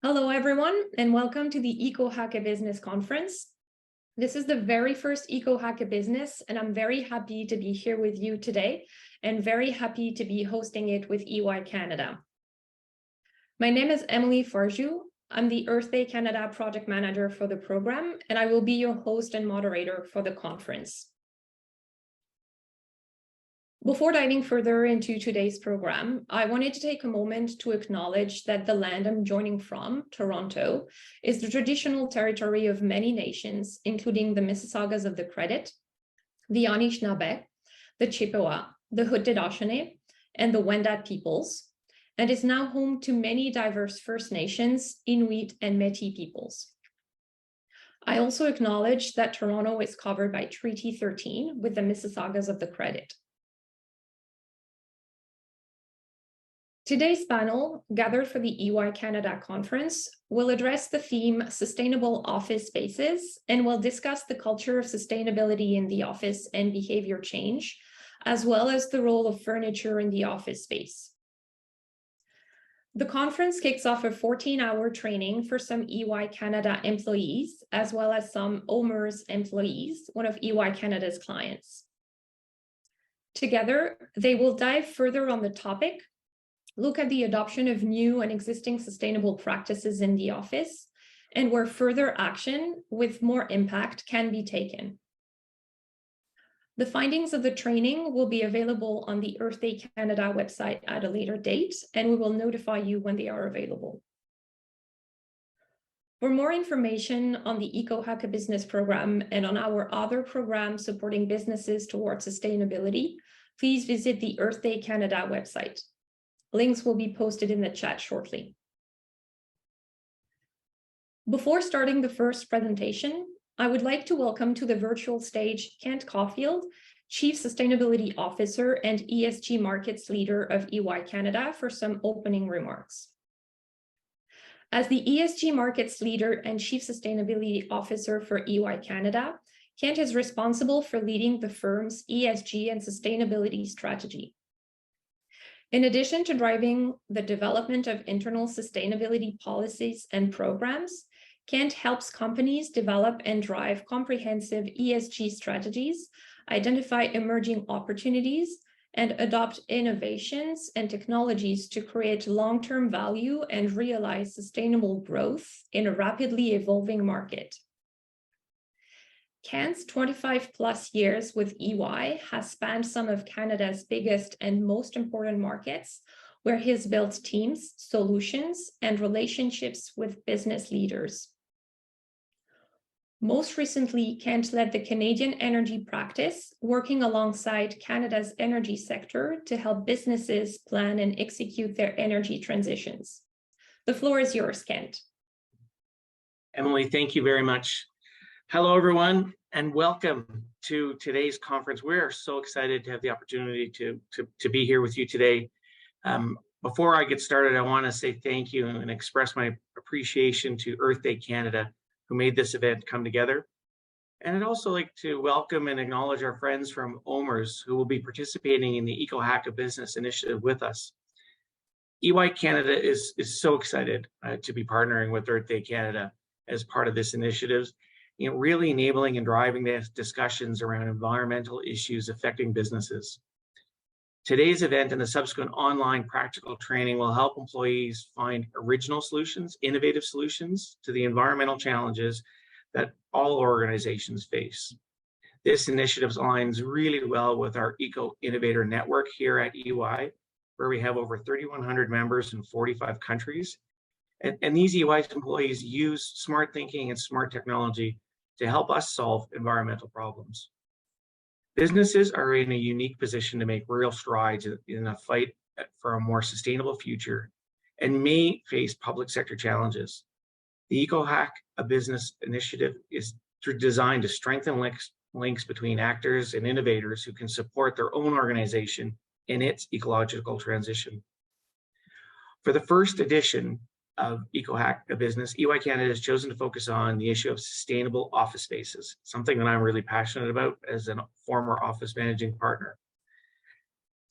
Hello, everyone, and welcome to the EcoHack-a-Business conference. This is the very first EcoHack-a-Business, and I'm very happy to be here with you today and very happy to be hosting it with EY Canada. My name is Emily Farjou. I'm the Earth Day Canada project manager for the program, and I will be your host and moderator for the conference. Before diving further into today's program, I wanted to take a moment to acknowledge that the land I'm joining from, Toronto, is the traditional territory of many nations, including the Mississaugas of the Credit, the Anishinaabe, the Chippewa, the Haudenosaunee, and the Wendat peoples, and is now home to many diverse First Nations, Inuit, and Métis peoples. I also acknowledge that Toronto is covered by Treaty 13 with the Mississaugas of the Credit. Today's panel, gathered for the EY Canada conference, will address the theme Sustainable Office Spaces and will discuss the culture of sustainability in the office and behavior change, as well as the role of furniture in the office space. The conference kicks off a 14-hour training for some EY Canada employees, as well as some OMERS employees, one of EY Canada's clients. Together, they will dive further on the topic, look at the adoption of new and existing sustainable practices in the office, and where further action with more impact can be taken. The findings of the training will be available on the Earth Day Canada website at a later date, and we will notify you when they are available. For more information on the EcoHack-a-Business program and on our other programs supporting businesses towards sustainability, please visit the Earth Day Canada website. Links will be posted in the chat shortly. Before starting the first presentation, I would like to welcome to the virtual stage Kent Kaufield, Chief Sustainability Officer and ESG Markets Leader of EY Canada, for some opening remarks. As the ESG Markets Leader and Chief Sustainability Officer for EY Canada, Kent is responsible for leading the firm's ESG and sustainability strategy. In addition to driving the development of internal sustainability policies and programs, Kent helps companies develop and drive comprehensive ESG strategies, identify emerging opportunities, and adopt innovations and technologies to create long-term value and realize sustainable growth in a rapidly evolving market. Kent's 25+ years with EY has spanned some of Canada's biggest and most important markets, where he has built teams, solutions, and relationships with business leaders. Most recently, Kent led the Canadian energy practice, working alongside Canada's energy sector to help businesses plan and execute their energy transitions. The floor is yours, Kent. Emily, thank you very much. Hello, everyone, and welcome to today's conference. We're so excited to have the opportunity to be here with you today. Before I get started, I want to say thank you and express my appreciation to Earth Day Canada, who made this event come together. And I'd also like to welcome and acknowledge our friends from OMERS, who will be participating in the EcoHack-a-Business initiative with us. EY Canada is so excited to be partnering with Earth Day Canada as part of this initiative, really enabling and driving the discussions around environmental issues affecting businesses. Today's event and the subsequent online practical training will help employees find original solutions, innovative solutions to the environmental challenges that all organizations face. This initiative aligns really well with our Eco Innovator Network here at EY, where we have over 3,100 members in 45 countries. And these EY employees use smart thinking and smart technology to help us solve environmental problems. Businesses are in a unique position to make real strides in a fight for a more sustainable future and may face public sector challenges. The EcoHack-a-Business initiative is designed to strengthen links between actors and innovators who can support their own organization in its ecological transition. For the first edition of EcoHack-a-Business, EY Canada has chosen to focus on the issue of sustainable office spaces, something that I'm really passionate about as a former office managing partner.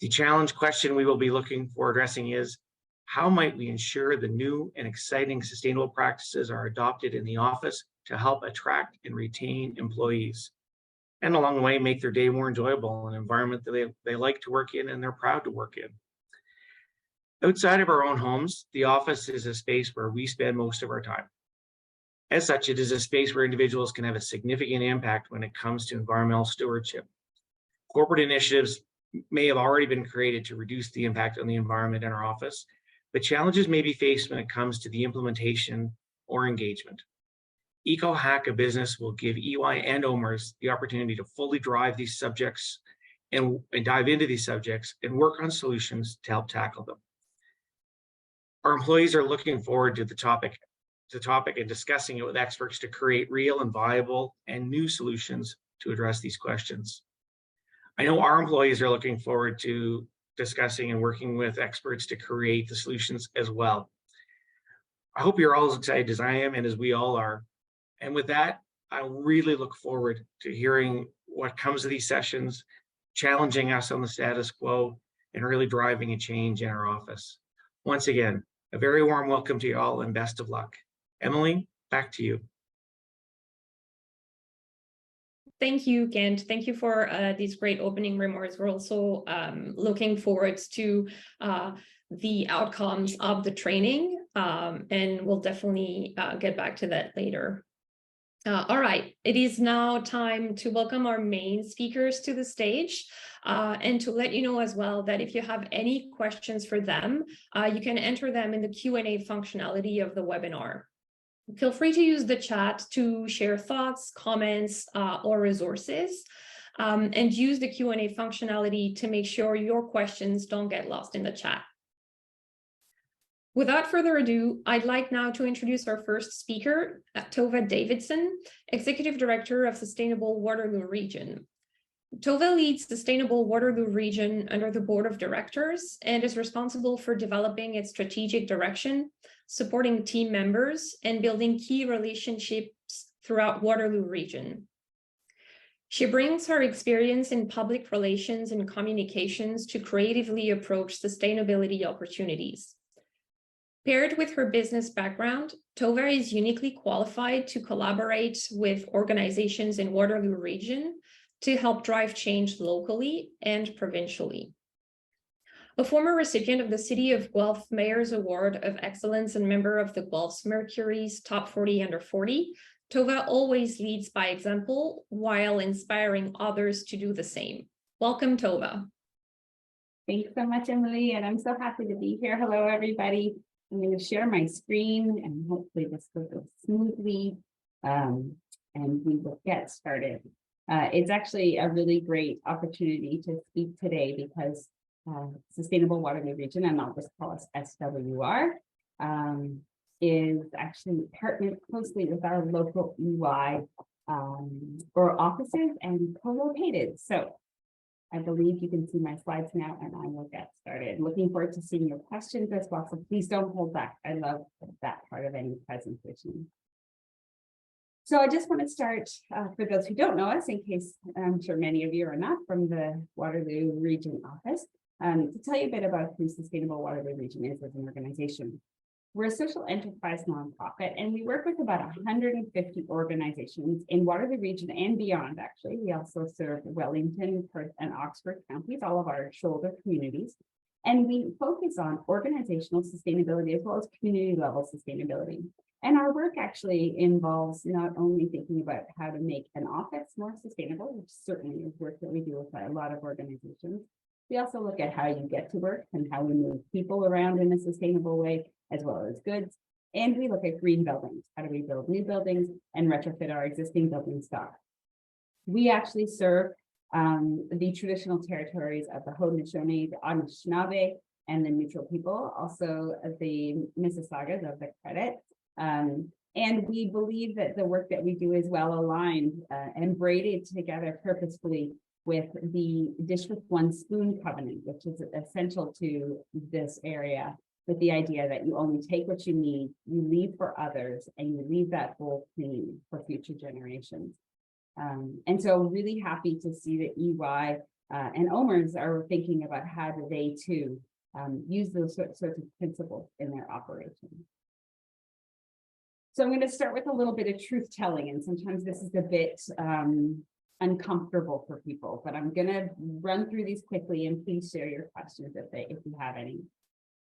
The challenge question we will be looking for addressing is, How might we ensure the new and exciting sustainable practices are adopted in the office to help attract and retain employees? And along the way, make their day more enjoyable, an environment that they like to work in and they're proud to work in. Outside of our own homes, the office is a space where we spend most of our time. As such, it is a space where individuals can have a significant impact when it comes to environmental stewardship. Corporate initiatives may have already been created to reduce the impact on the environment in our office, but challenges may be faced when it comes to the implementation or engagement. EcoHack-a-Business will give EY and OMERS the opportunity to fully drive these subjects and dive into these subjects and work on solutions to help tackle them. Our employees are looking forward to the topic and discussing it with experts to create real and viable and new solutions to address these questions. I know our employees are looking forward to discussing and working with experts to create the solutions as well. I hope you're all as excited as I am and as we all are. And with that, I really look forward to hearing what comes of these sessions, challenging us on the status quo, and really driving a change in our office. Once again, a very warm welcome to you all and best of luck. Emily, back to you. Thank you, Kent. Thank you for these great opening remarks. We're also looking forward to the outcomes of the training, and we'll definitely get back to that later. All right, it is now time to welcome our main speakers to the stage, and to let you know as well that if you have any questions for them, you can enter them in the Q&A functionality of the webinar. Feel free to use the chat to share thoughts, comments, or resources, and use the Q&A functionality to make sure your questions don't get lost in the chat. Without further ado, I'd like now to introduce our first speaker, Tova Davidson, Executive Director of Sustainable Waterloo Region. Tova leads Sustainable Waterloo Region under the Board of Directors and is responsible for developing its strategic direction, supporting team members, and building key relationships throughout Waterloo Region. She brings her experience in public relations and communications to creatively approach sustainability opportunities. Paired with her business background, Tova is uniquely qualified to collaborate with organizations in Waterloo Region to help drive change locally and provincially. A former recipient of the City of Guelph Mayor's Award of Excellence and member of the Guelph's Mercury's Top 40 Under 40, Tova always leads by example while inspiring others to do the same. Welcome, Tova. Thanks so much, Emily, and I'm so happy to be here. Hello, everybody. I'm going to share my screen and hopefully this will go smoothly, and we will get started. It's actually a really great opportunity to speak today because Sustainable Waterloo Region, and I'll just call us SWR, is actually partnered closely with our local EY or offices and co-located. So I believe you can see my slides now, and I will get started. Looking forward to seeing your questions as well, so please don't hold back. I love that part of any presentation. So I just want to start, for those who don't know us, in case I'm sure many of you are not from the Waterloo Region office, to tell you a bit about who Sustainable Waterloo Region is as an organization. We're a social enterprise nonprofit, and we work with about 150 organizations in Waterloo Region and beyond, actually. We also serve Wellington, Perth, and Oxford counties, all of our shoulder communities. And we focus on organizational sustainability as well as community level sustainability. And our work actually involves not only thinking about how to make an office more sustainable, which certainly is work that we do with a lot of organizations. We also look at how you get to work and how we move people around in a sustainable way, as well as goods. And we look at green buildings. How do we build new buildings and retrofit our existing building stock? We actually serve the traditional territories of the Haudenosaunee, the Anishinaabe, and the Neutral people, also the Mississaugas of the Credit. And we believe that the work that we do is well aligned and braided together purposefully with the Dish with One Spoon covenant, which is essential to this area, with the idea that you only take what you need, you leave for others, and you leave that bowl clean for future generations. And so really happy to see that EY and OMERS are thinking about how do they too use those sorts of principles in their operation. So I'm going to start with a little bit of truth telling, and sometimes this is a bit uncomfortable for people, but I'm going to run through these quickly, and please share your questions if you have any.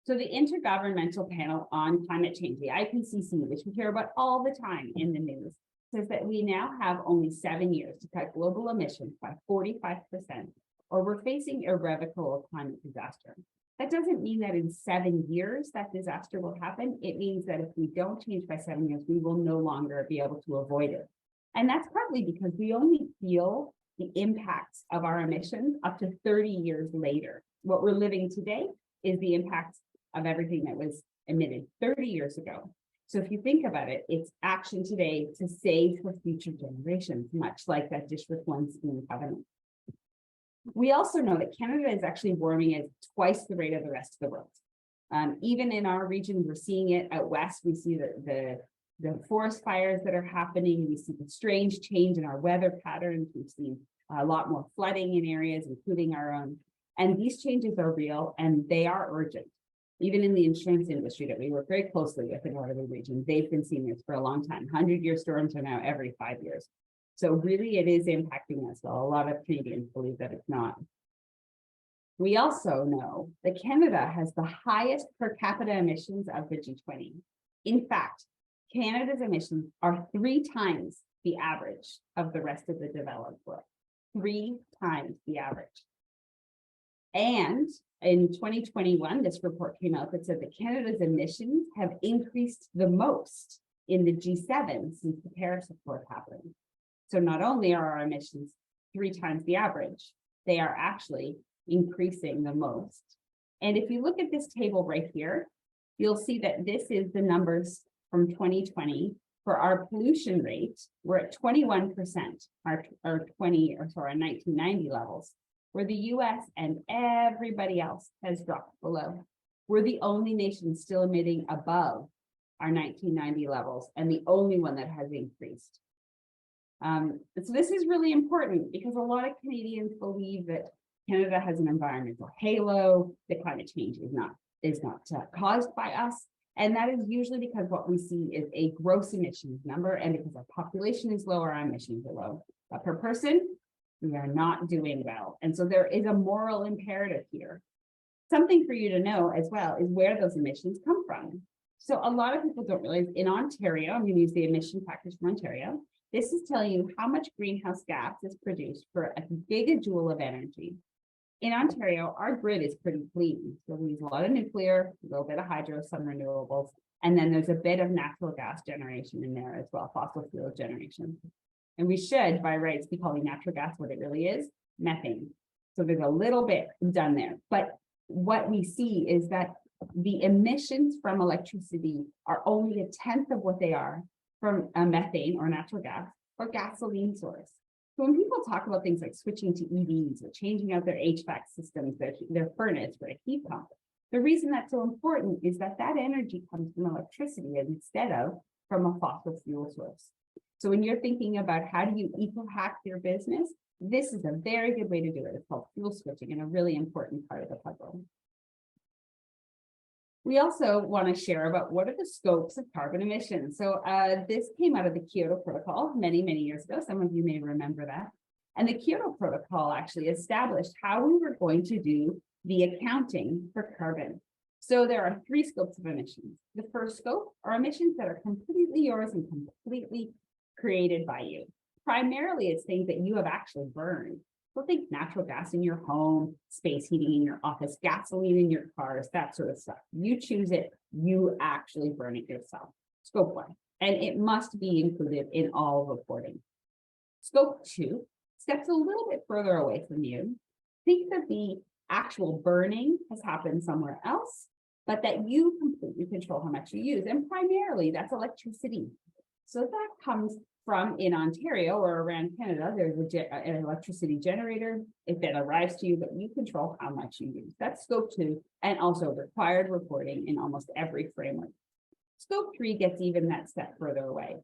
So the Intergovernmental Panel on Climate Change, the IPCC, which we hear about all the time in the news, says that we now have only 7 years to cut global emissions by 45%, or we're facing irrevocable climate disaster. That doesn't mean that in 7 years that disaster will happen. It means that if we don't change by 7 years, we will no longer be able to avoid it. And that's partly because we only feel the impacts of our emissions up to 30 years later. What we're living today is the impacts of everything that was emitted 30 years ago. So if you think about it, it's action today to save for future generations, much like that Dish with One Spoon covenant. We also know that Canada is actually warming at twice the rate of the rest of the world. Even in our region, we're seeing it out west. We see the forest fires that are happening. We see the strange change in our weather patterns. We've seen a lot more flooding in areas, including our own. And these changes are real and they are urgent. Even in the insurance industry that we work very closely with in Waterloo region, they've been seeing this for a long time. 100-year storms are now every 5 years. So really it is impacting us. Well, a lot of Canadians believe that it's not. We also know that Canada has the highest per capita emissions of the G20. In fact, Canada's emissions are 3 times the average of the rest of the developed world. 3 times the average. And in 2021, this report came out that said that Canada's emissions have increased the most in the G7 since the Paris Accord happened. So not only are our emissions 3 times the average, they are actually increasing the most. And if you look at this table right here, you'll see that this is the numbers from 2020 for our pollution rate. We're at 21%, our 1990 levels, where the US and everybody else has dropped below. We're the only nation still emitting above our 1990 levels and the only one that has increased. So this is really important because a lot of Canadians believe that Canada has an environmental halo, that climate change is not caused by us. And that is usually because what we see is a gross emissions number, and because our population is low, our emissions are low. But per person, we are not doing well. And so there is a moral imperative here. Something for you to know as well is where those emissions come from. So a lot of people don't realize in Ontario, I'm going to use the emission package from Ontario. This is telling you how much greenhouse gas is produced for a gigajoule of energy. In Ontario, our grid is pretty clean. So we use a lot of nuclear, a little bit of hydro, some renewables, and then there's a bit of natural gas generation in there as well, fossil fuel generation. And we should, by rights, be calling natural gas what it really is, methane. So there's a little bit done there. But what we see is that the emissions from electricity are only 1/10 of what they are from a methane or natural gas or gasoline source. So when people talk about things like switching to EVs or changing out their HVAC systems, their furnace for a heat pump, the reason that's so important is that that energy comes from electricity instead of from a fossil fuel source. So when you're thinking about how do you eco-hack your business, this is a very good way to do it. It's called fuel switching and a really important part of the puzzle. We also want to share about what are the scopes of carbon emissions. So this came out of the Kyoto Protocol many, many years ago. Some of you may remember that. And the Kyoto Protocol actually established how we were going to do the accounting for carbon. So there are 3 scopes of emissions. The first scope are emissions that are completely yours and completely created by you. Primarily, it's things that you have actually burned. So think natural gas in your home, space heating in your office, gasoline in your cars, that sort of stuff. You choose it, you actually burn it yourself. Scope 1, and it must be included in all reporting. Scope 2 steps a little bit further away from you. Think that the actual burning has happened somewhere else, but that you completely control how much you use. And primarily, that's electricity. So that comes from in Ontario or around Canada, there's an electricity generator. It then arrives to you, but you control how much you use. That's scope 2, and also required reporting in almost every framework. Scope 3 gets even that step further away.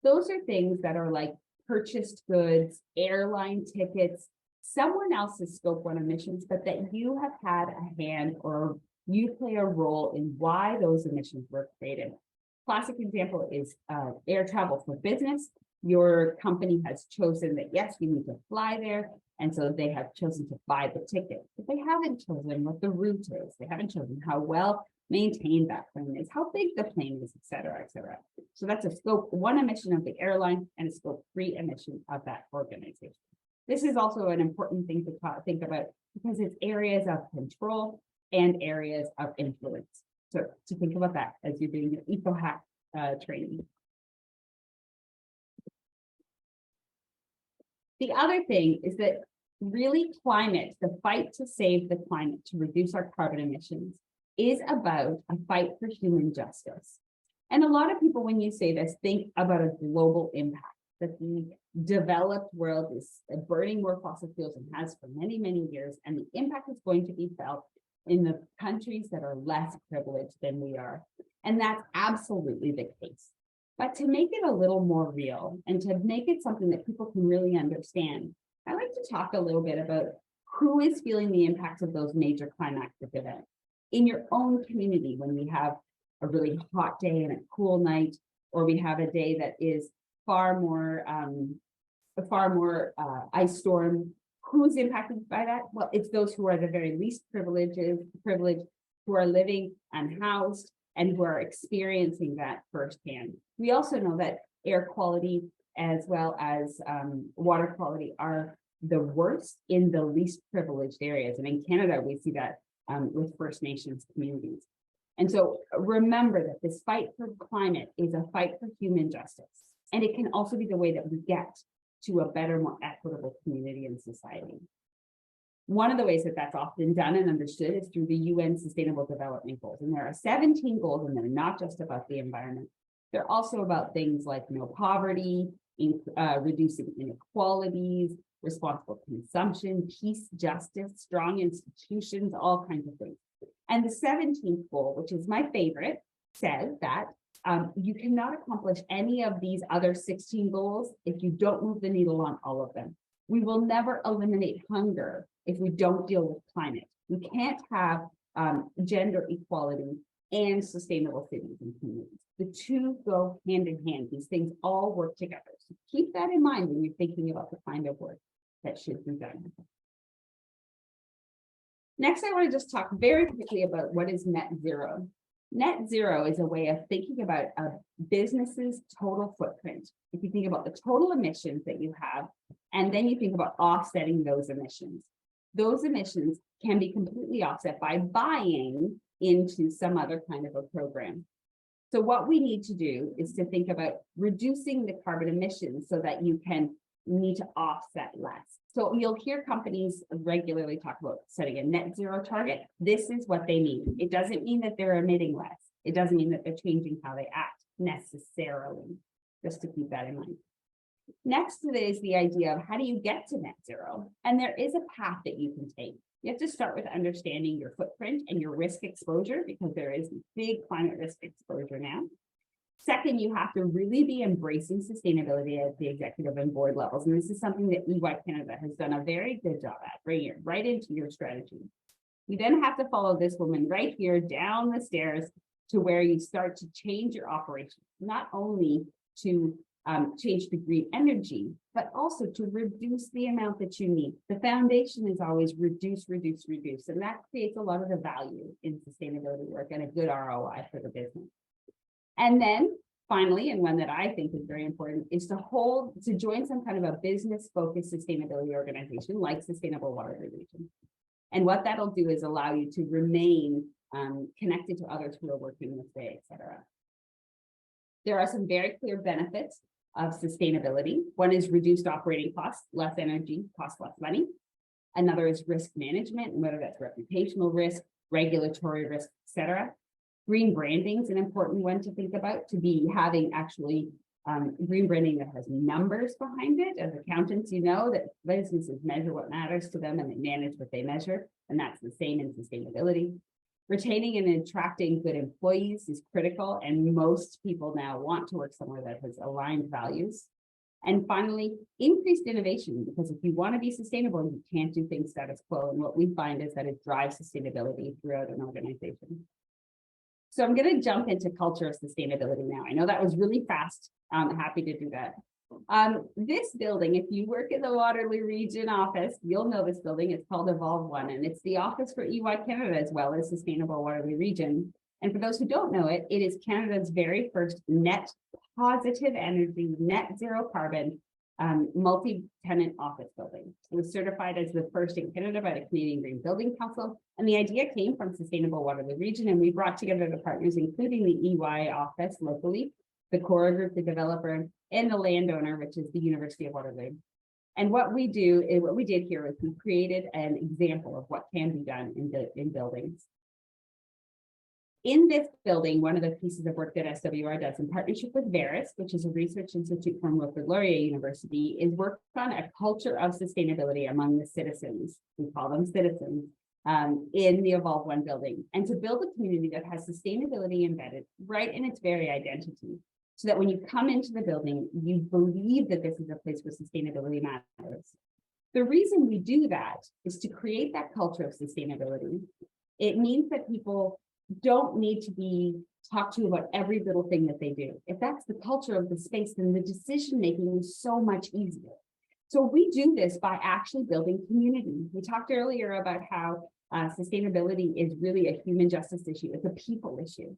Those are things that are like purchased goods, airline tickets, someone else's scope 1 emissions, but that you have had a hand or you play a role in why those emissions were created. Classic example is air travel for business. Your company has chosen that, yes, you need to fly there. And so they have chosen to buy the ticket, but they haven't chosen what the route is. They haven't chosen how well maintained that plane is, how big the plane is, et cetera, et cetera. So that's a scope 1 emission of the airline and a scope 3 emission of that organization. This is also an important thing to think about because it's areas of control and areas of influence. So to think about that as you're doing your EcoHack training. The other thing is that really climate, the fight to save the climate, to reduce our carbon emissions, is about a fight for human justice. And a lot of people, when you say this, think about a global impact, that the developed world is burning more fossil fuels and has for many, many years, and the impact is going to be felt in the countries that are less privileged than we are. And that's absolutely the case. But to make it a little more real and to make it something that people can really understand, I'd like to talk a little bit about who is feeling the impacts of those major climatic events. In your own community, when we have a really hot day and a cool night, or we have a day that is far more ice storm, who's impacted by that? Well, it's those who are the very least privileged, who are living unhoused, and who are experiencing that firsthand. We also know that air quality as well as water quality are the worst in the least privileged areas. And in Canada, we see that with First Nations communities. And so remember that this fight for climate is a fight for human justice. And it can also be the way that we get to a better, more equitable community and society. One of the ways that that's often done and understood is through the UN Sustainable Development Goals. And there are 17 goals, and they're not just about the environment. They're also about things like no poverty, reducing inequalities, responsible consumption, peace, justice, strong institutions, all kinds of things. And the 17th goal, which is my favorite, says that you cannot accomplish any of these other 16 goals if you don't move the needle on all of them. We will never eliminate hunger if we don't deal with climate. We can't have gender equality and sustainable cities and communities. The two go hand in hand. These things all work together. So keep that in mind when you're thinking about the kind of work that should be done. Next, I want to just talk very quickly about what is net zero. Net zero is a way of thinking about a business's total footprint. If you think about the total emissions that you have, and then you think about offsetting those emissions can be completely offset by buying into some other kind of a program. So what we need to do is to think about reducing the carbon emissions so that you need to offset less. So you'll hear companies regularly talk about setting a net zero target. This is what they mean. It doesn't mean that they're emitting less. It doesn't mean that they're changing how they act necessarily, just to keep that in mind. Next to this is the idea of how do you get to net zero? And there is a path that you can take. You have to start with understanding your footprint and your risk exposure, because there is big climate risk exposure now. Second, you have to really be embracing sustainability at the executive and board levels. And this is something that EY Canada has done a very good job at, bringing it right into your strategy. You then have to follow this woman right here down the stairs to where you start to change your operations, not only to change to green energy, but also to reduce the amount that you need. The foundation is always reduce, reduce, reduce. And that creates a lot of the value in sustainability work and a good ROI for the business. And then finally, and one that I think is very important, is to join some kind of a business-focused sustainability organization like Sustainable Waterloo. And what that'll do is allow you to remain connected to others who are working this way, et cetera. There are some very clear benefits of sustainability. One is reduced operating costs, less energy, costs less money. Another is risk management, and whether that's reputational risk, regulatory risk, et cetera. Green branding is an important one to think about, to be having actually green branding that has numbers behind it. As accountants, you know that businesses measure what matters to them and they manage what they measure, and that's the same in sustainability. Retaining and attracting good employees is critical, and most people now want to work somewhere that has aligned values. And finally, increased innovation, because if you want to be sustainable, you can't do things status quo. And what we find is that it drives sustainability throughout an organization. So I'm going to jump into culture of sustainability now. I know that was really fast. I'm happy to do that. This building, if you work in the Waterloo region office, you'll know this building. It's called Evolve One, and it's the office for EY Canada as well as Sustainable Waterloo Region. And for those who don't know it, it is Canada's very first net positive energy, net zero carbon, multi-tenant office building. It was certified as the first in Canada by the Canadian Green Building Council. And the idea came from Sustainable Waterloo Region, and we brought together the partners, including the EY office locally, the Cora Group, the developer, and the landowner, which is the University of Waterloo. And what we did here is we created an example of what can be done in buildings. In this building, one of the pieces of work that SWR does in partnership with Veris, which is a research institute from Wilfrid Laurier University, is work on a culture of sustainability among the citizens. We call them citizens in the Evolve One building, and to build a community that has sustainability embedded right in its very identity, so that when you come into the building, you believe that this is a place where sustainability matters. The reason we do that is to create that culture of sustainability. It means that people don't need to be talked to about every little thing that they do. If that's the culture of the space, then the decision making is so much easier. So we do this by actually building community. We talked earlier about how sustainability is really a human justice issue. It's a people issue.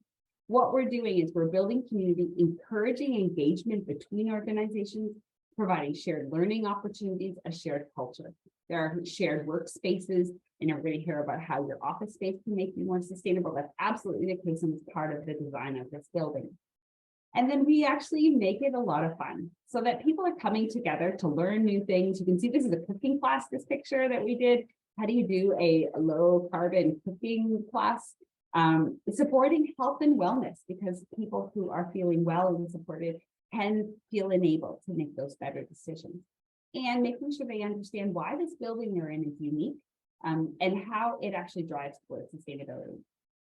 What we're doing is we're building community, encouraging engagement between organizations, providing shared learning opportunities, a shared culture. There are shared workspaces, and we're going to hear about how your office space can make you more sustainable. That's absolutely the case, and it's part of the design of this building. And then we actually make it a lot of fun so that people are coming together to learn new things. You can see this is a cooking class, this picture that we did. How do you do a low carbon cooking class? Supporting health and wellness, because people who are feeling well and supported can feel enabled to make those better decisions. And making sure they understand why this building they're in is unique and how it actually drives towards sustainability.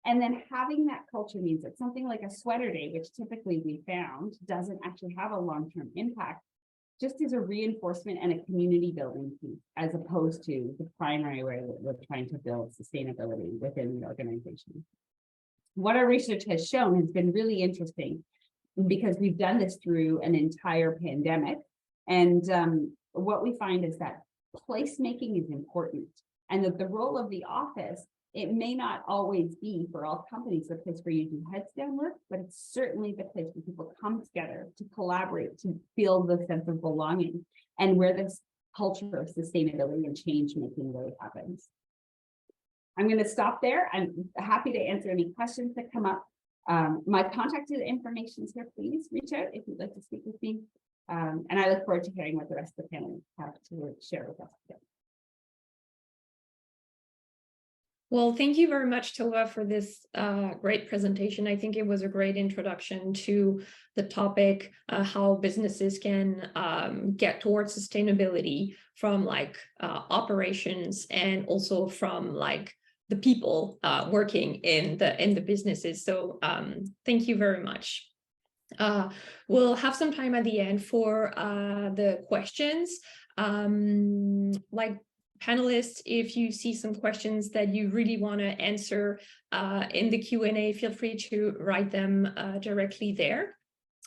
And then having that culture means that something like a sweater day, which typically we found doesn't actually have a long-term impact, just as a reinforcement and a community building piece, as opposed to the primary way that we're trying to build sustainability within the organization. What our research has shown has been really interesting, because we've done this through an entire pandemic. And what we find is that placemaking is important, and that the role of the office, it may not always be for all companies the place where you do heads down work, but it's certainly the place where people come together to collaborate, to feel the sense of belonging, and where this culture of sustainability and change making really happens. I'm going to stop there. I'm happy to answer any questions that come up. My contact information is here. Please reach out if you'd like to speak with me. And I look forward to hearing what the rest of the panel have to share with us today. Well, thank you very much, Tova, for this great presentation. I think it was a great introduction to the topic, how businesses can get towards sustainability from operations, and also from the people working in the businesses. So thank you very much. We'll have some time at the end for the questions. Panelists, if you see some questions that you really want to answer in the Q&A, feel free to write them directly there.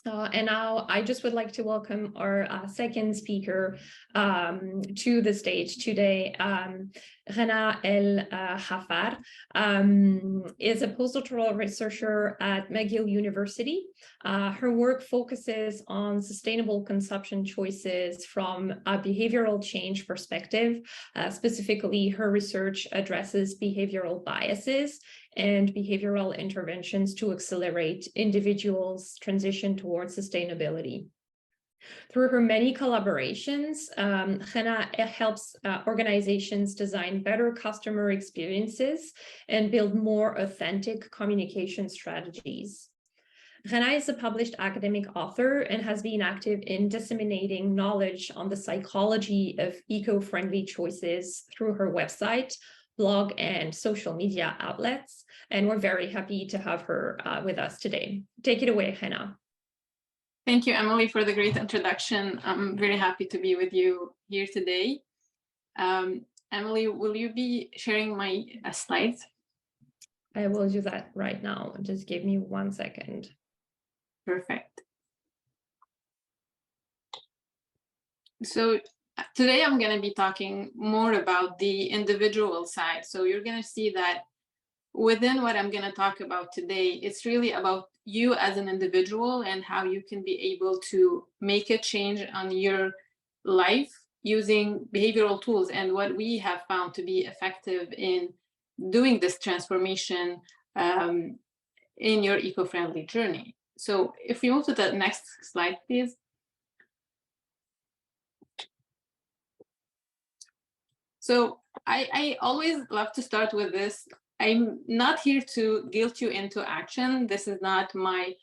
And now I just would like to welcome our second speaker to the stage today. Ghina El Haffar is a postdoctoral researcher at McGill University. Her work focuses on sustainable consumption choices from a behavioral change perspective. Specifically, her research addresses behavioral biases and behavioral interventions to accelerate individuals' transition towards sustainability. Through her many collaborations, Ghina helps organizations design better customer experiences and build more authentic communication strategies. Ghina is a published academic author and has been active in disseminating knowledge on the psychology of eco-friendly choices through her website, blog, and social media outlets. And we're very happy to have her with us today. Take it away, Ghina. Thank you, Emily, for the great introduction. I'm very happy to be with you here today. Emily, will you be sharing my slides? I will do that right now. Just give me 1 second. Perfect. So today I'm going to be talking more about the individual side. So you're going to see that within what I'm going to talk about today, it's really about you as an individual and how you can be able to make a change on your life using behavioral tools and what we have found to be effective in doing this transformation in your eco-friendly journey. So if we move to the next slide, please. So I always love to start with this. I'm not here to guilt you into action. This is not my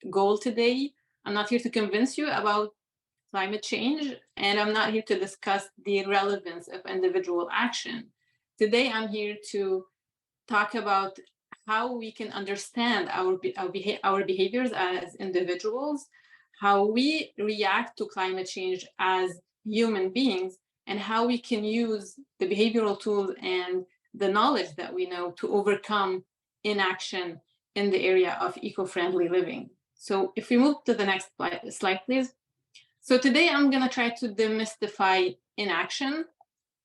goal today. I'm not here to convince you about climate change, and I'm not here to discuss the relevance of individual action. Today, I'm here to talk about how we can understand our behaviors as individuals, how we react to climate change as human beings, and how we can use the behavioral tools and the knowledge that we know to overcome inaction in the area of eco-friendly living. So if we move to the next slide, please. So today I'm going to try to demystify inaction,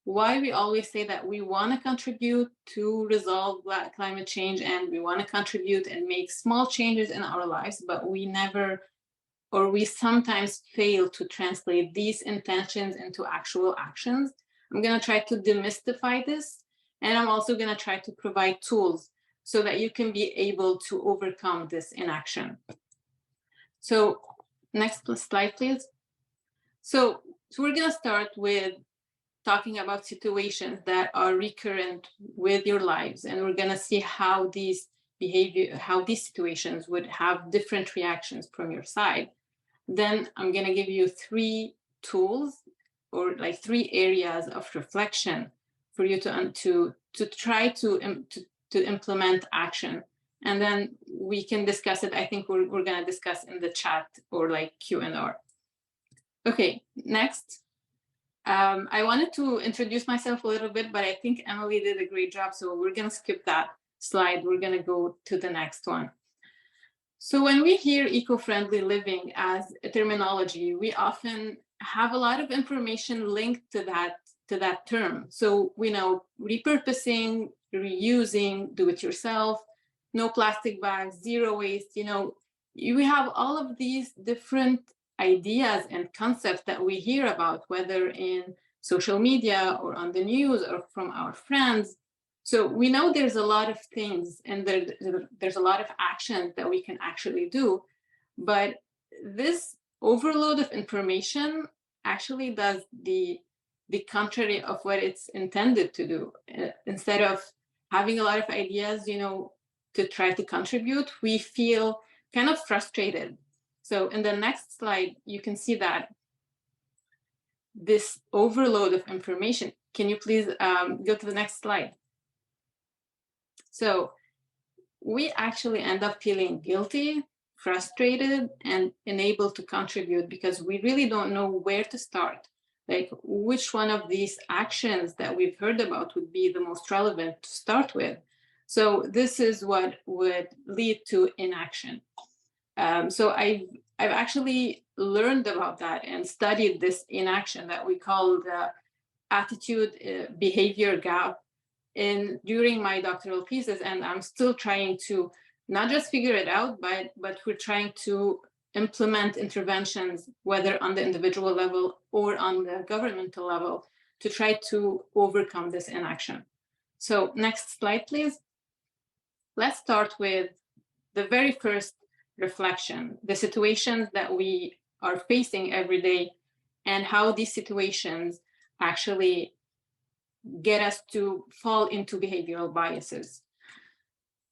why we always say that we want to contribute to resolve climate change and we want to contribute and make small changes in our lives, but we never, or we sometimes fail to translate these intentions into actual actions. I'm going to try to demystify this, and I'm also going to try to provide tools so that you can be able to overcome this inaction. So next slide, please. So we're going to start with talking about situations that are recurrent with your lives, and we're going to see how these situations would have different reactions from your side. Then I'm going to give you 3 tools, or like 3 areas of reflection for you to try to implement action, and then we can discuss it. I think we're going to discuss in the chat or like Q&A. Okay, next. I wanted to introduce myself a little bit, but I think Emily did a great job, so we're going to skip that slide. We're going to go to the next one. So when we hear eco-friendly living as a terminology, we often have a lot of information linked to that term. So we know repurposing, reusing, do it yourself, no plastic bags, zero waste. You know, we have all of these different ideas and concepts that we hear about, whether in social media or on the news or from our friends. So we know there's a lot of things and there's a lot of actions that we can actually do, but this overload of information actually does the contrary of what it's intended to do. Instead of having a lot of ideas, you know, to try to contribute, we feel kind of frustrated. So in the next slide, you can see that this overload of information. Can you please go to the next slide? So we actually end up feeling guilty, frustrated, and unable to contribute because we really don't know where to start. Like which one of these actions that we've heard about would be the most relevant to start with. So this is what would lead to inaction. So I've actually learned about that and studied this inaction that we call the attitude behavior gap during my doctoral thesis, and I'm still trying to not just figure it out, but we're trying to implement interventions, whether on the individual level or on the governmental level, to try to overcome this inaction. So next slide, please. Let's start with the very first reflection, the situations that we are facing every day and how these situations actually get us to fall into behavioral biases.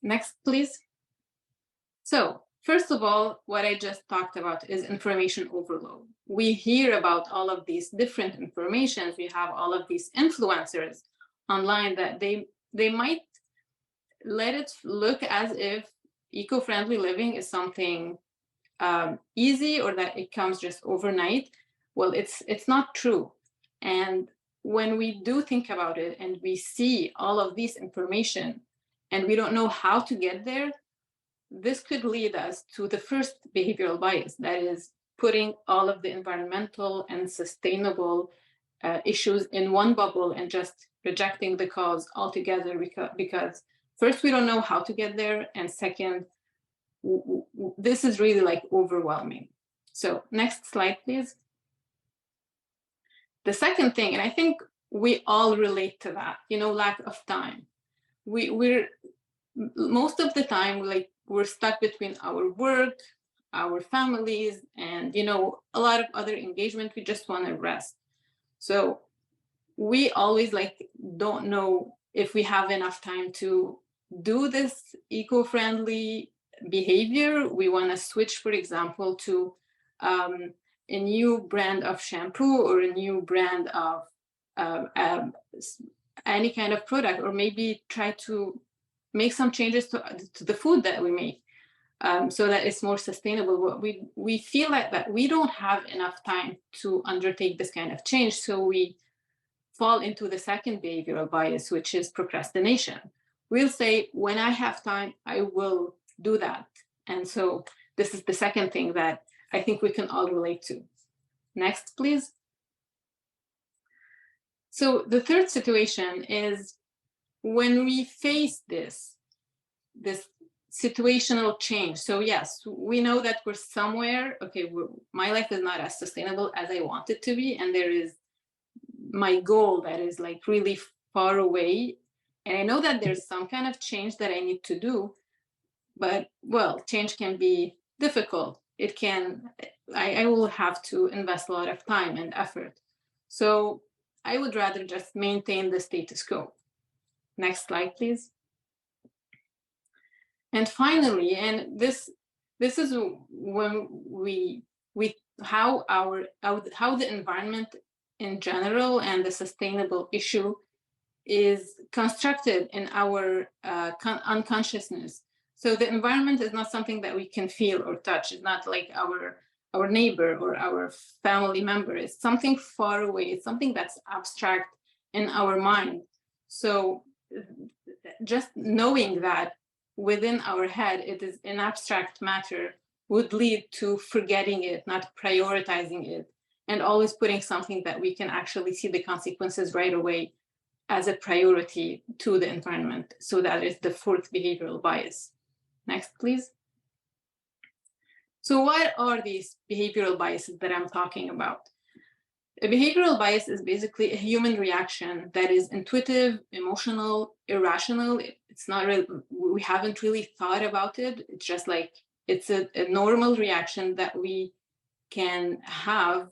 Next, please. So first of all, what I just talked about is information overload. We hear about all of these different informations. We have all of these influencers online that they might let it look as if eco-friendly living is something easy or that it comes just overnight. Well, it's not true. And when we do think about it and we see all of this information and we don't know how to get there, this could lead us to the first behavioral bias, that is putting all of the environmental and sustainable issues in one bubble and just rejecting the cause altogether, because first, we don't know how to get there, and second, this is really like overwhelming. So next slide, please. The second thing, and I think we all relate to that, lack of time. We're most of the time, like, we're stuck between our work, our families, and a lot of other engagement. We just want to rest. So we always don't know if we have enough time to do this eco-friendly behavior. We want to switch, for example, to a new brand of shampoo or a new brand of any kind of product, or maybe try to make some changes to the food that we make, so that it's more sustainable. We feel like that we don't have enough time to undertake this kind of change, so we fall into the second behavioral bias, which is procrastination. We'll say, when I have time, I will do that. And so this is the second thing that I think we can all relate to. Next, please. So the third situation is when we face this situational change. So yes, we know that we're somewhere, okay, my life is not as sustainable as I want it to be, and there is my goal that is like really far away, and I know that there's some kind of change that I need to do, but well, change can be difficult. I will have to invest a lot of time and effort. So I would rather just maintain the status quo. Next slide, please. And finally, and this is when how the environment in general and the sustainable issue is constructed in our unconsciousness. So the environment is not something that we can feel or touch. It's not like our neighbor or our family member. It's something far away. It's something that's abstract in our mind. So just knowing that within our head it is an abstract matter would lead to forgetting it, not prioritizing it, and always putting something that we can actually see the consequences right away as a priority to the environment. So that is the fourth behavioral bias. Next, please. So what are these behavioral biases that I'm talking about? A behavioral bias is basically a human reaction that is intuitive, emotional, irrational. It's not really, we haven't really thought about it. It's just like, it's a normal reaction that we can have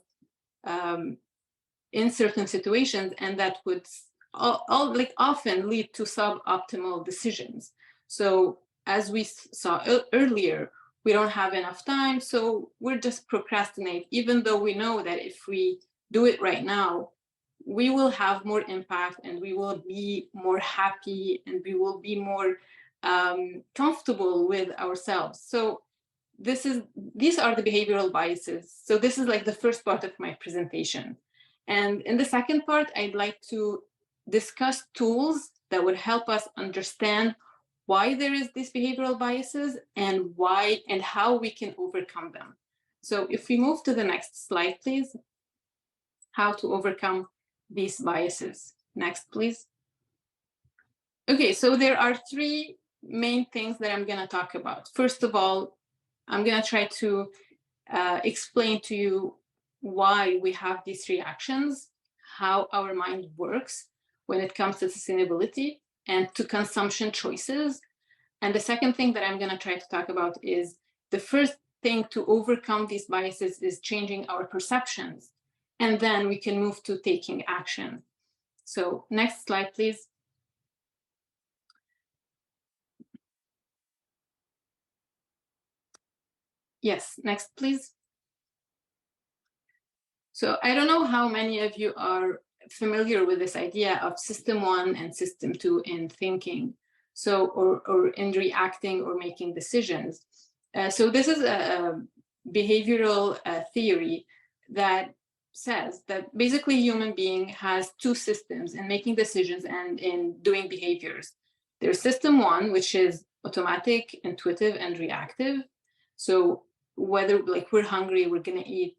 in certain situations, and that would often lead to suboptimal decisions. So as we saw earlier, we don't have enough time, so we're just procrastinate, even though we know that if we do it right now, we will have more impact, and we will be more happy, and we will be more comfortable with ourselves. So these are the behavioral biases. So this is like the first part of my presentation. And in the second part, I'd like to discuss tools that would help us understand why there is these behavioral biases and why and how we can overcome them. So if we move to the next slide, please. How to overcome these biases. Next, please. Okay, so there are three main things that I'm going to talk about. First of all, I'm going to try to explain to you why we have these reactions, how our mind works when it comes to sustainability and to consumption choices. And the second thing that I'm going to try to talk about is the first thing to overcome these biases is changing our perceptions. And then we can move to taking action. So next slide, please. Yes, next, please. So I don't know how many of you are familiar with this idea of system 1 and system 2 in thinking, so or in reacting or making decisions. So this is behavioral theory that says that basically human being has two systems in making decisions and in doing behaviors. There's system one, which is automatic, intuitive, and reactive. So whether like we're hungry, we're gonna eat,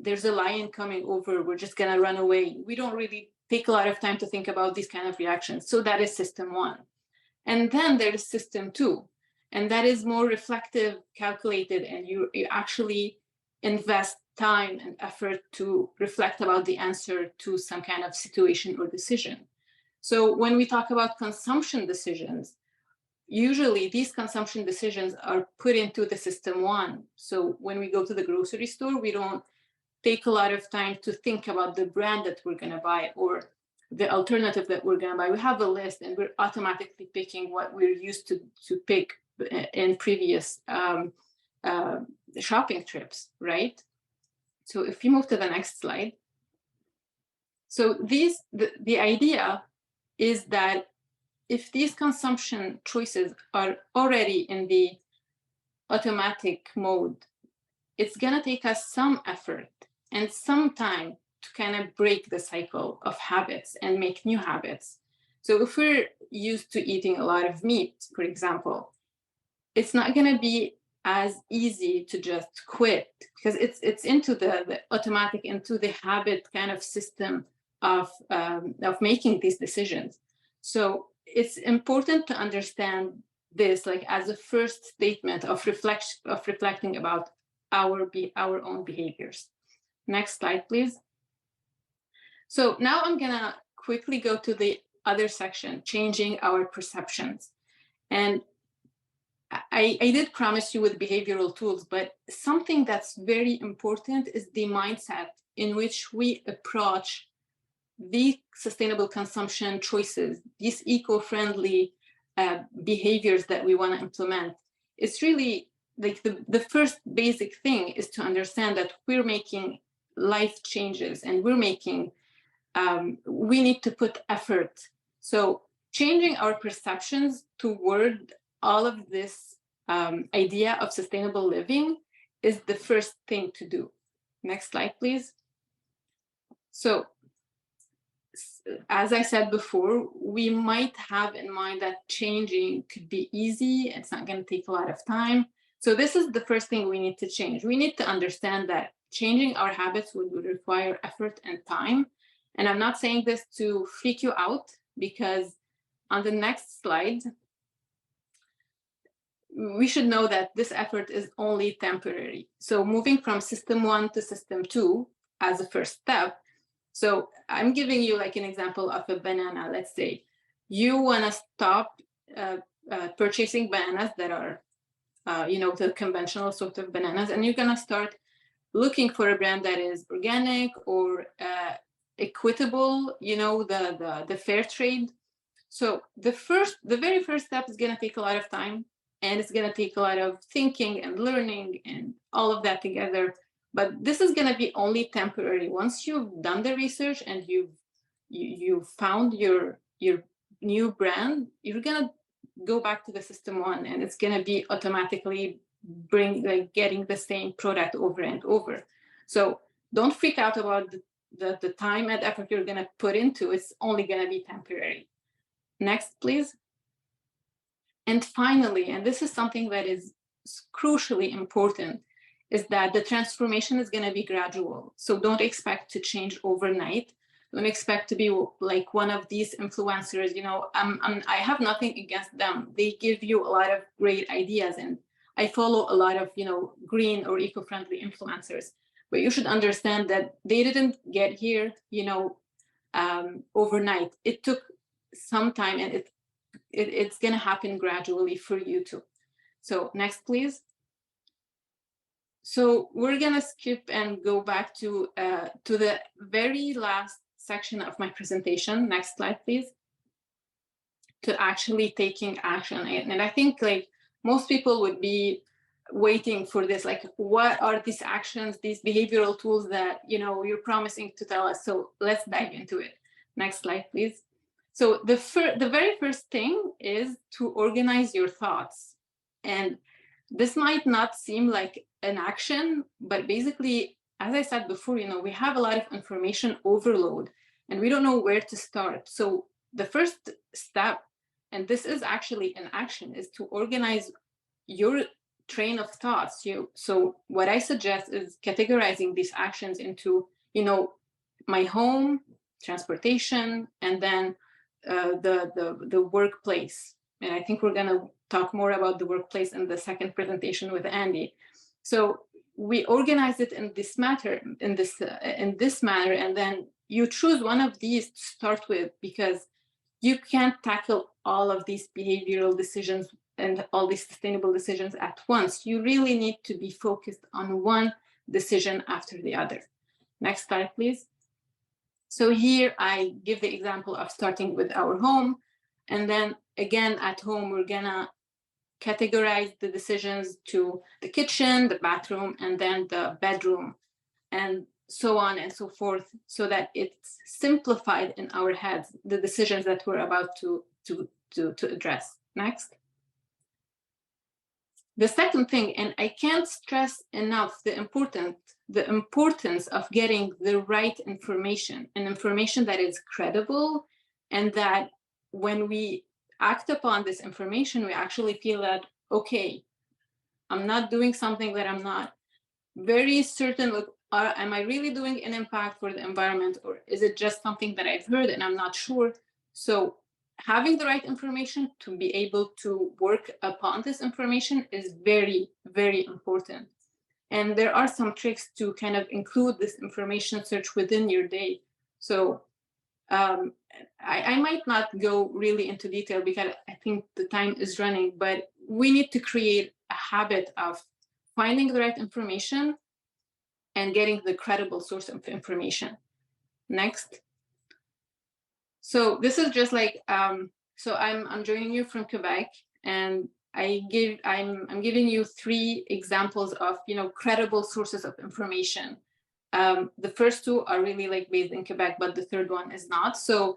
there's a lion coming over, we're just gonna run away. We don't really take a lot of time to think about these kind of reactions. So that is system one. And then there is system two, and that is more reflective, calculated, and you actually invest time and effort to reflect about the answer to some kind of situation or decision. So when we talk about consumption decisions, usually these consumption decisions are put into the system one. So when we go to the grocery store, we don't take a lot of time to think about the brand that we're gonna buy or the alternative that we're gonna buy. We have a list and we're automatically picking what we're used to pick in previous shopping trips, right? So if you move to the next slide. So the idea is that if these consumption choices are already in the automatic mode, it's gonna take us some effort and some time to kind of break the cycle of habits and make new habits. So if we're used to eating a lot of meat, for example, it's not gonna be as easy to just quit because it's into the automatic, into the habit kind of system of making these decisions. So it's important to understand this like as a first statement of reflecting about our own behaviors. Next slide, please. So now I'm gonna quickly go to the other section, changing our perceptions. And I did promise you with behavioral tools, but something that's very important is the mindset in which we approach the sustainable consumption choices, these eco-friendly behaviors that we want to implement. It's really like the first basic thing is to understand that we're making life changes and we're making, we need to put effort. So changing our perceptions toward all of this idea of sustainable living is the first thing to do. Next slide, please. So as I said before, we might have in mind that changing could be easy. It's not going to take a lot of time. So this is the first thing we need to change. We need to understand that changing our habits would require effort and time. And I'm not saying this to freak you out, because on the next slide, we should know that this effort is only temporary. So moving from system one to system two as a first step. So I'm giving you like an example of a banana. Let's say you want to stop purchasing bananas that are, the conventional sort of bananas, and you're going to start looking for a brand that is organic or equitable, the fair trade. So the very first step is going to take a lot of time, and it's going to take a lot of thinking and learning and all of that together. But this is going to be only temporary. Once you've done the research and you've found your new brand, you're going to go back to the system one, and it's going to be automatically getting the same product over and over. So don't freak out about the time and effort you're going to put into. It's only going to be temporary. Next, please. And finally, and this is something that is crucially important, is that the transformation is going to be gradual. So don't expect to change overnight. Don't expect to be like one of these influencers. I have nothing against them. They give you a lot of great ideas, and I follow a lot of green or eco-friendly influencers. But you should understand that they didn't get here overnight. It took some time, and it's going to happen gradually for you too. So next, please. So we're going to skip and go back to the very last section of my presentation. Next slide, please. To actually taking action. And I think like most people would be waiting for this, like, what are these actions, these behavioral tools that you're promising to tell us? So let's dive into it. Next slide, please. So the very first thing is to organize your thoughts. And this might not seem like an action, but basically, as I said before, we have a lot of information overload and we don't know where to start. So the first step, and this is actually an action, is to organize your train of thoughts. So what I suggest is categorizing these actions into, my home, transportation, and then the workplace. And I think we're going to talk more about the workplace in the second presentation with Andy. So we organize it in this manner, and then you choose one of these to start with, because you can't tackle all of these behavioral decisions and all these sustainable decisions at once. You really need to be focused on one decision after the other. Next slide, please. So here I give the example of starting with our home, and then again at home we're gonna categorize the decisions to the kitchen, the bathroom, and then the bedroom, and so on and so forth, so that it's simplified in our heads, the decisions that we're about to address. Next. The second thing, and I can't stress enough the importance of getting the right information, and information that is credible, and that when we act upon this information, we actually feel that, okay, I'm not doing something that I'm not very certain of. Am I really doing an impact for the environment, or is it just something that I've heard and I'm not sure? So having the right information to be able to work upon this information is very, very important. And there are some tricks to kind of include this information search within your day. So I might not go really into detail because I think the time is running, but we need to create a habit of finding the right information and getting the credible source of information. Next. So this is just like, so I'm joining you from Quebec, and I'm giving you 3 examples of, credible sources of information. The first 2 are really like based in Quebec, but the third one is not. So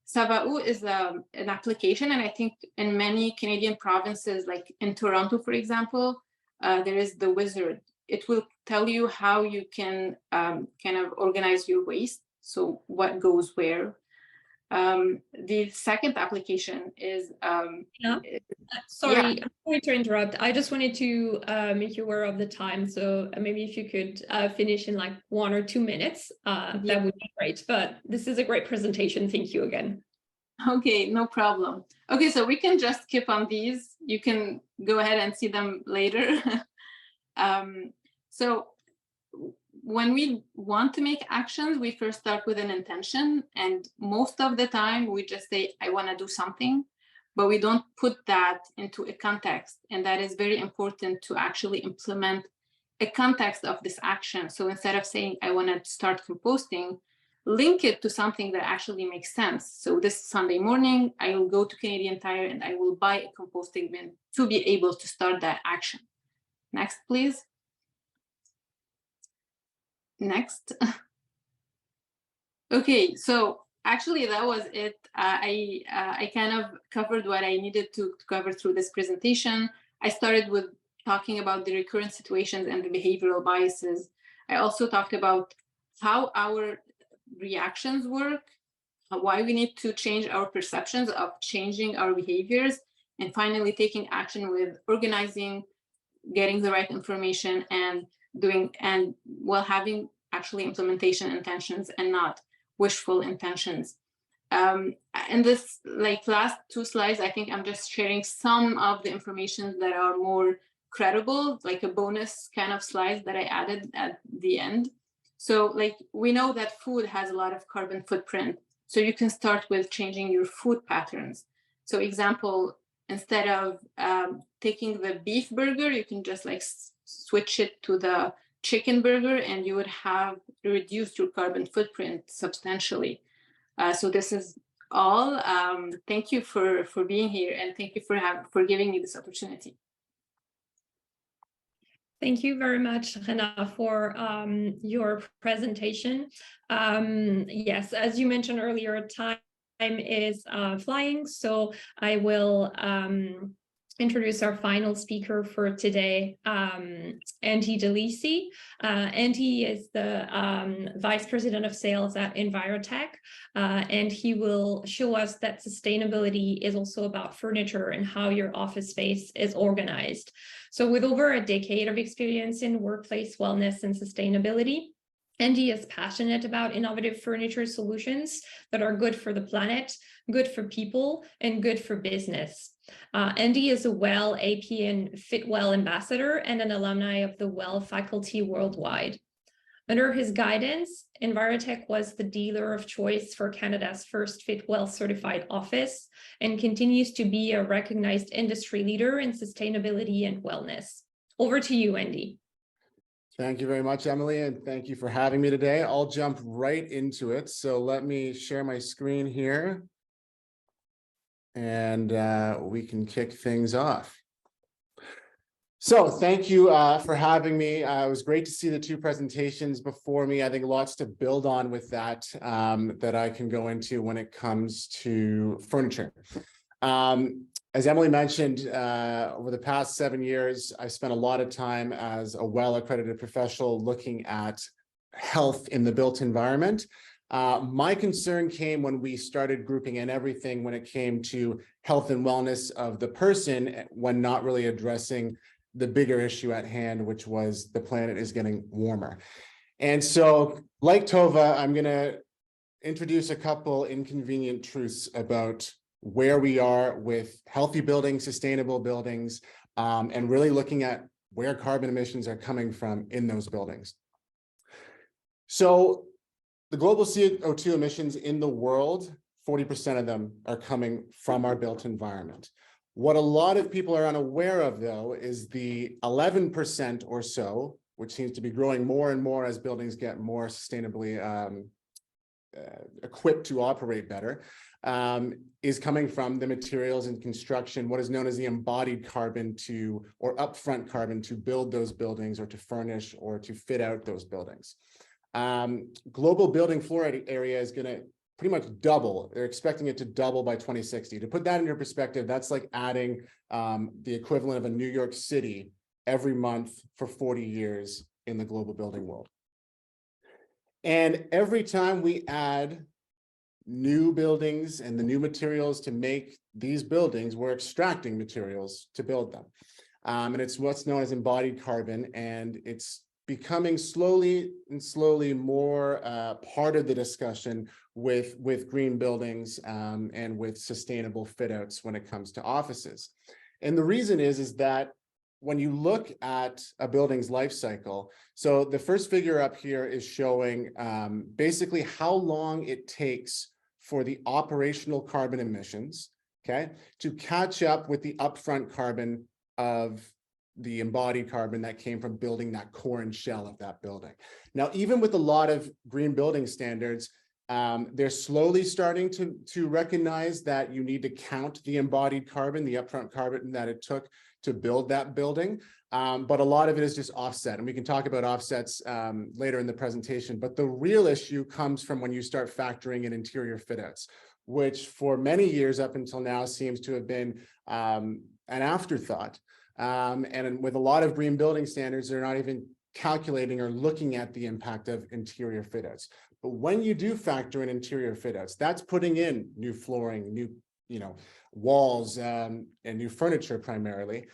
Sava'u is an application, and I think in many Canadian provinces, like in Toronto, for example, there is the wizard. It will tell you how you can kind of organize your waste, so what goes where. The second application is Sorry, I'm sorry to interrupt. I just wanted to make you aware of the time. So maybe if you could finish in like 1 or 2 minutes, that would be great. But this is a great presentation. Thank you again. Okay, no problem. Okay, so we can just skip on these. You can go ahead and see them later. So when we want to make actions, we first start with an intention. And most of the time we just say, I want to do something, but we don't put that into a context. And that is very important to actually implement a context of this action. So instead of saying, I want to start composting, link it to something that actually makes sense. So this Sunday morning, I will go to Canadian Tire and I will buy a composting bin to be able to start that action. Next, please. Next. Okay, so actually that was it. I kind of covered what I needed to cover through this presentation. I started with talking about the recurrent situations and the behavioral biases. I also talked about how our reactions work, why we need to change our perceptions of changing our behaviors, and finally taking action with organizing, getting the right information, and having actually implementation intentions and not wishful intentions. In this last 2 slides, I think I'm just sharing some of the information that are more credible, like a bonus kind of slides that I added at the end. So we know that food has a lot of carbon footprint. So you can start with changing your food patterns. So example, instead of taking the beef burger, you can just switch it to the chicken burger, and you would have reduced your carbon footprint substantially. So this is all. Thank you for being here, and thank you for giving me this opportunity. Thank you very much, Rena, for your presentation. Yes, as you mentioned earlier, time is flying, so I will introduce our final speaker for today, Andy Delisi. Andy is the Vice President of Sales at Envirotech, and he will show us that sustainability is also about furniture and how your office space is organized. So with over a decade of experience in workplace wellness and sustainability, Andy is passionate about innovative furniture solutions that are good for the planet, good for people, and good for business. Andy is a WELL AP and FitWell ambassador and an alumni of the WELL faculty worldwide. Under his guidance, Envirotech was the dealer of choice for Canada's first FitWell certified office and continues to be a recognized industry leader in sustainability and wellness. Over to you, Andy. Thank you very much, Emily, and thank you for having me today. I'll jump right into it. So let me share my screen here, and we can kick things off. So thank you for having me. It was great to see the two presentations before me. I think lots to build on with that, that I can go into when it comes to furniture. As Emily mentioned, over the past 7 years, I spent a lot of time as a well-accredited professional looking at health in the built environment. My concern came when we started grouping in everything when it came to health and wellness of the person, when not really addressing the bigger issue at hand, which was the planet is getting warmer. And so, like Tova, I'm going to introduce a couple inconvenient truths about where we are with healthy buildings, sustainable buildings, and really looking at where carbon emissions are coming from in those buildings. So the global CO2 emissions in the world, 40% of them are coming from our built environment. What a lot of people are unaware of, though, is the 11% or so, which seems to be growing more and more as buildings get more sustainably equipped to operate better, is coming from the materials and construction, what is known as the embodied carbon or upfront carbon to build those buildings or to furnish or to fit out those buildings. Global building floor area is going to pretty much double. They're expecting it to double by 2060. To put that into perspective, that's like adding the equivalent of a New York City every month for 40 years in the global building world. And every time we add new buildings and the new materials to make these buildings, we're extracting materials to build them. And it's what's known as embodied carbon, and it's becoming slowly more part of the discussion with green buildings and with sustainable fit outs when it comes to offices. And the reason is that when you look at a building's life cycle, so the first figure up here is showing basically how long it takes for the operational carbon emissions, okay, to catch up with the upfront carbon of the embodied carbon that came from building that core and shell of that building. Now, even with a lot of green building standards, they're slowly starting to recognize that you need to count the embodied carbon, the upfront carbon that it took to build that building. But a lot of it is just offset, and we can talk about offsets later in the presentation. But the real issue comes from when you start factoring in interior fit outs, which for many years up until now seems to have been an afterthought. And with a lot of green building standards, they're not even calculating or looking at the impact of interior fit outs. But when you do factor in interior fit outs, that's putting in new flooring, new walls, and new furniture primarily.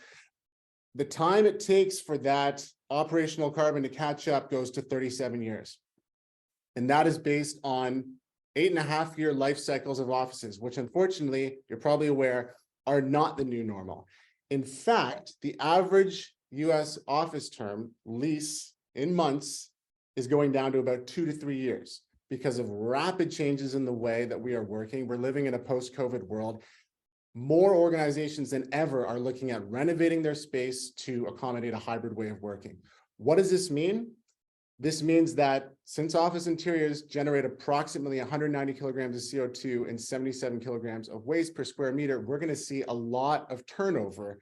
The time it takes for that operational carbon to catch up goes to 37 years. And that is based on 8.5-year life cycles of offices, which unfortunately, you're probably aware, are not the new normal. In fact, the average US office term lease in months is going down to about 2 to 3 years because of rapid changes in the way that we are working. We're living in a post-COVID world. More organizations than ever are looking at renovating their space to accommodate a hybrid way of working. What does this mean? This means that since office interiors generate approximately 190 kilograms of CO2 and 77 kilograms of waste per square meter, we're going to see a lot of turnover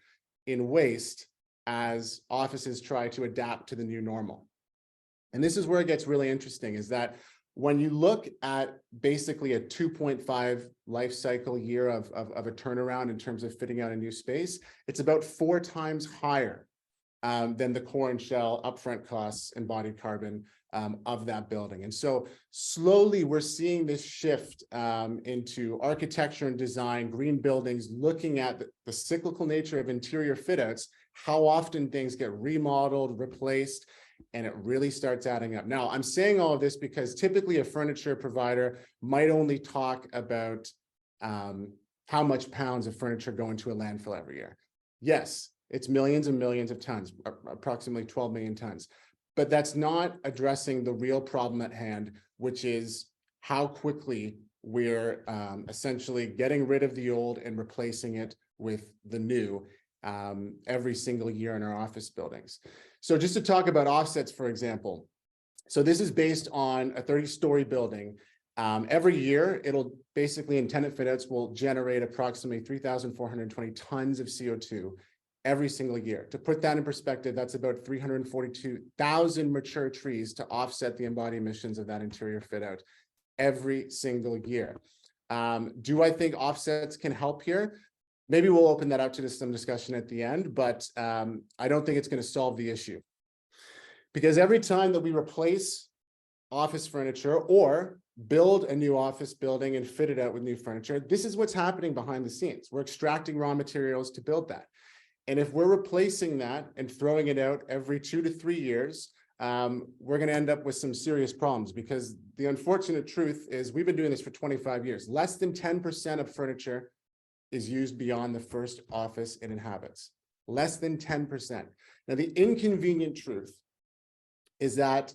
in waste as offices try to adapt to the new normal. And this is where it gets really interesting, is that When you look at basically a 2.5 life cycle year of a turnaround in terms of fitting out a new space, it's about 4 times higher than the core and shell upfront costs embodied carbon of that building. And so slowly we're seeing this shift into architecture and design, green buildings, looking at the cyclical nature of interior fit outs, how often things get remodeled, replaced, and it really starts adding up. Now, I'm saying all of this because typically a furniture provider might only talk about how much pounds of furniture go into a landfill every year. Yes, it's millions and millions of tons, approximately 12 million tons. But that's not addressing the real problem at hand, which is how quickly we're essentially getting rid of the old and replacing it with the new every single year in our office buildings. So just to talk about offsets, for example, so this is based on a 30-story building. Every year, it'll basically in tenant fit outs will generate approximately 3,420 tons of CO2 every single year. To put that in perspective, that's about 342,000 mature trees to offset the embodied emissions of that interior fit out every single year. Do I think offsets can help here? Maybe we'll open that up to some discussion at the end, but I don't think it's going to solve the issue. Because every time that we replace office furniture or build a new office building and fit it out with new furniture, this is what's happening behind the scenes. We're extracting raw materials to build that. And if we're replacing that and throwing it out every 2 to 3 years, we're going to end up with some serious problems, because the unfortunate truth is we've been doing this for 25 years. Less than 10% of furniture is used beyond the first office it inhabits. Less than 10%. Now, the inconvenient truth is that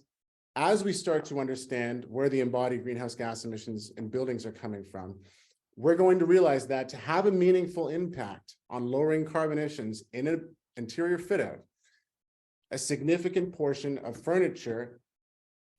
as we start to understand where the embodied greenhouse gas emissions in buildings are coming from, we're going to realize that to have a meaningful impact on lowering carbon emissions in an interior fit out, a significant portion of furniture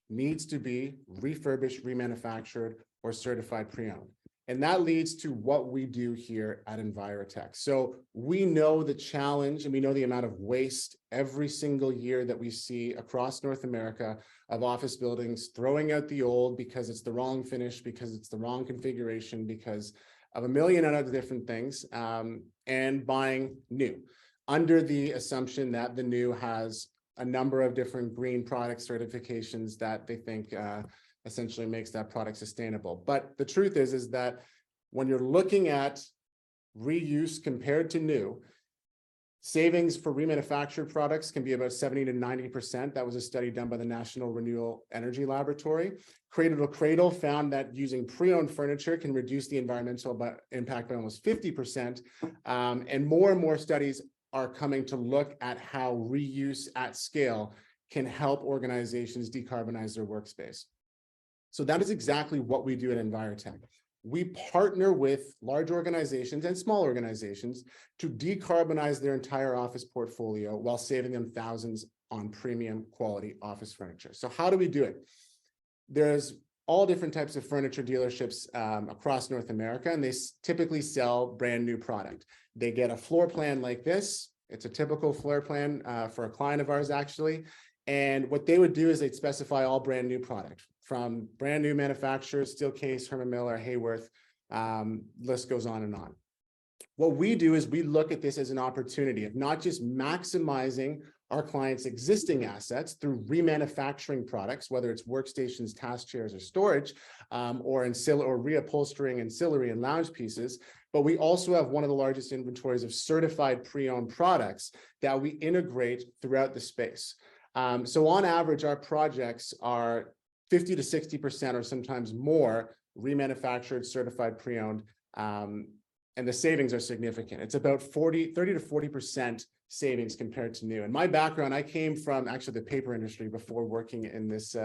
needs to be refurbished, remanufactured, or certified pre-owned. And that leads to what we do here at Envirotech. So we know the challenge and we know the amount of waste every single year that we see across North America of office buildings throwing out the old because it's the wrong finish, because it's the wrong configuration, because of a million other different things, and buying new under the assumption that the new has a number of different green product certifications that they think essentially makes that product sustainable. But the truth is that when you're looking at reuse compared to new, savings for remanufactured products can be about 70 to 90%. That was a study done by the National Renewable Energy Laboratory. Cradle to Cradle found that using pre-owned furniture can reduce the environmental impact by almost 50%. And more studies are coming to look at how reuse at scale can help organizations decarbonize their workspace. So that is exactly what we do at Envirotech. We partner with large organizations and small organizations to decarbonize their entire office portfolio while saving them thousands on premium quality office furniture. So how do we do it? There's all different types of furniture dealerships across North America, and they typically sell brand new product. They get a floor plan like this. It's a typical floor plan for a client of ours, actually. And what they would do is they'd specify all brand new product from brand new manufacturers, Steelcase, Herman Miller, Hayworth, list goes on and on. What we do is we look at this as an opportunity of not just maximizing our clients' existing assets through remanufacturing products, whether it's workstations, task chairs, or storage, or reupholstering ancillary and lounge pieces, but we also have one of the largest inventories of certified pre-owned products that we integrate throughout the space. So on average, our projects are 50 to 60% or sometimes more remanufactured, certified pre-owned, and the savings are significant. It's about 30 to 40% savings compared to new. And my background, I came from actually the paper industry before working in this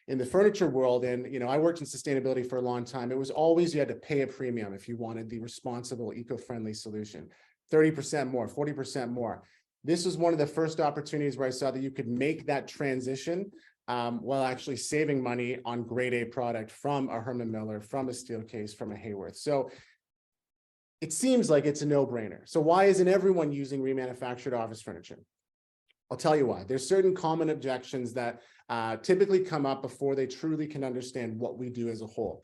in the furniture world. And, I worked in sustainability for a long time. It was always you had to pay a premium if you wanted the responsible, eco-friendly solution, 30% more, 40% more. This was one of the first opportunities where I saw that you could make that transition while actually saving money on grade A product from a Herman Miller, from a Steelcase, from a Hayworth. So it seems like it's a no-brainer. So why isn't everyone using remanufactured office furniture? I'll tell you why. There's certain common objections that typically come up before they truly can understand what we do as a whole.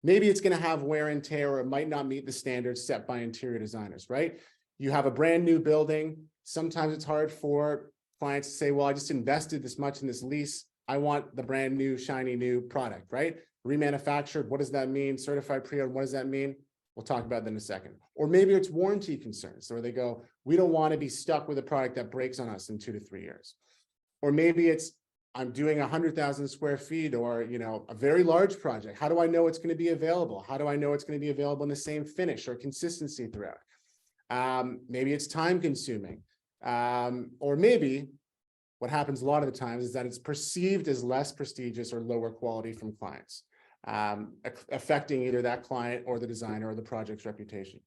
Maybe it's going to have wear and tear, or it might not meet the standards set by interior designers, right? You have a brand new building. Sometimes it's hard for clients to say, well, I just invested this much in this lease. I want the brand new, shiny new product, right? Remanufactured, what does that mean? Certified pre-owned, what does that mean? We'll talk about that in a second. Or maybe it's warranty concerns, where they go, we don't want to be stuck with a product that breaks on us in 2 to 3 years. Or maybe it's, I'm doing 100,000 square feet, or, you know, a very large project. How do I know it's going to be available? How do I know it's going to be available in the same finish or consistency throughout? Maybe it's time consuming. Or maybe what happens a lot of the times is that it's perceived as less prestigious or lower quality from clients, affecting either that client or the designer or the project's reputation.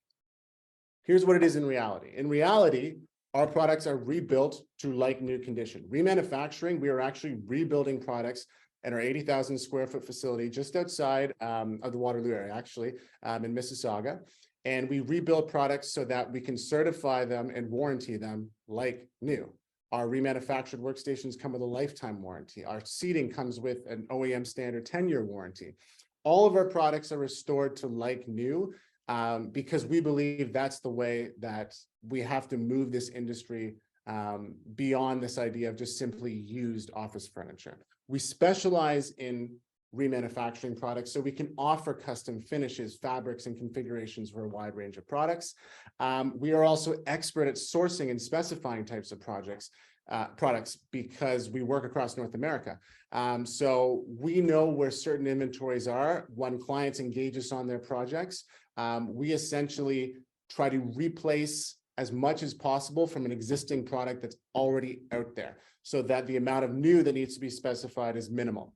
Here's what it is in reality. In reality, our products are rebuilt to like new condition. Remanufacturing, we are actually rebuilding products in our 80,000 square foot facility just outside of the Waterloo area, actually, in Mississauga. And we rebuild products so that we can certify them and warranty them like new. Our remanufactured workstations come with a lifetime warranty. Our seating comes with an OEM standard 10-year warranty. All of our products are restored to like new, because we believe that's the way that we have to move this industry beyond this idea of just simply used office furniture. We specialize in remanufacturing products so we can offer custom finishes, fabrics, and configurations for a wide range of products. We are also expert at sourcing and specifying types of products because we work across North America. So we know where certain inventories are when clients engage us on their projects. We essentially try to replace as much as possible from an existing product that's already out there, so that the amount of new that needs to be specified is minimal.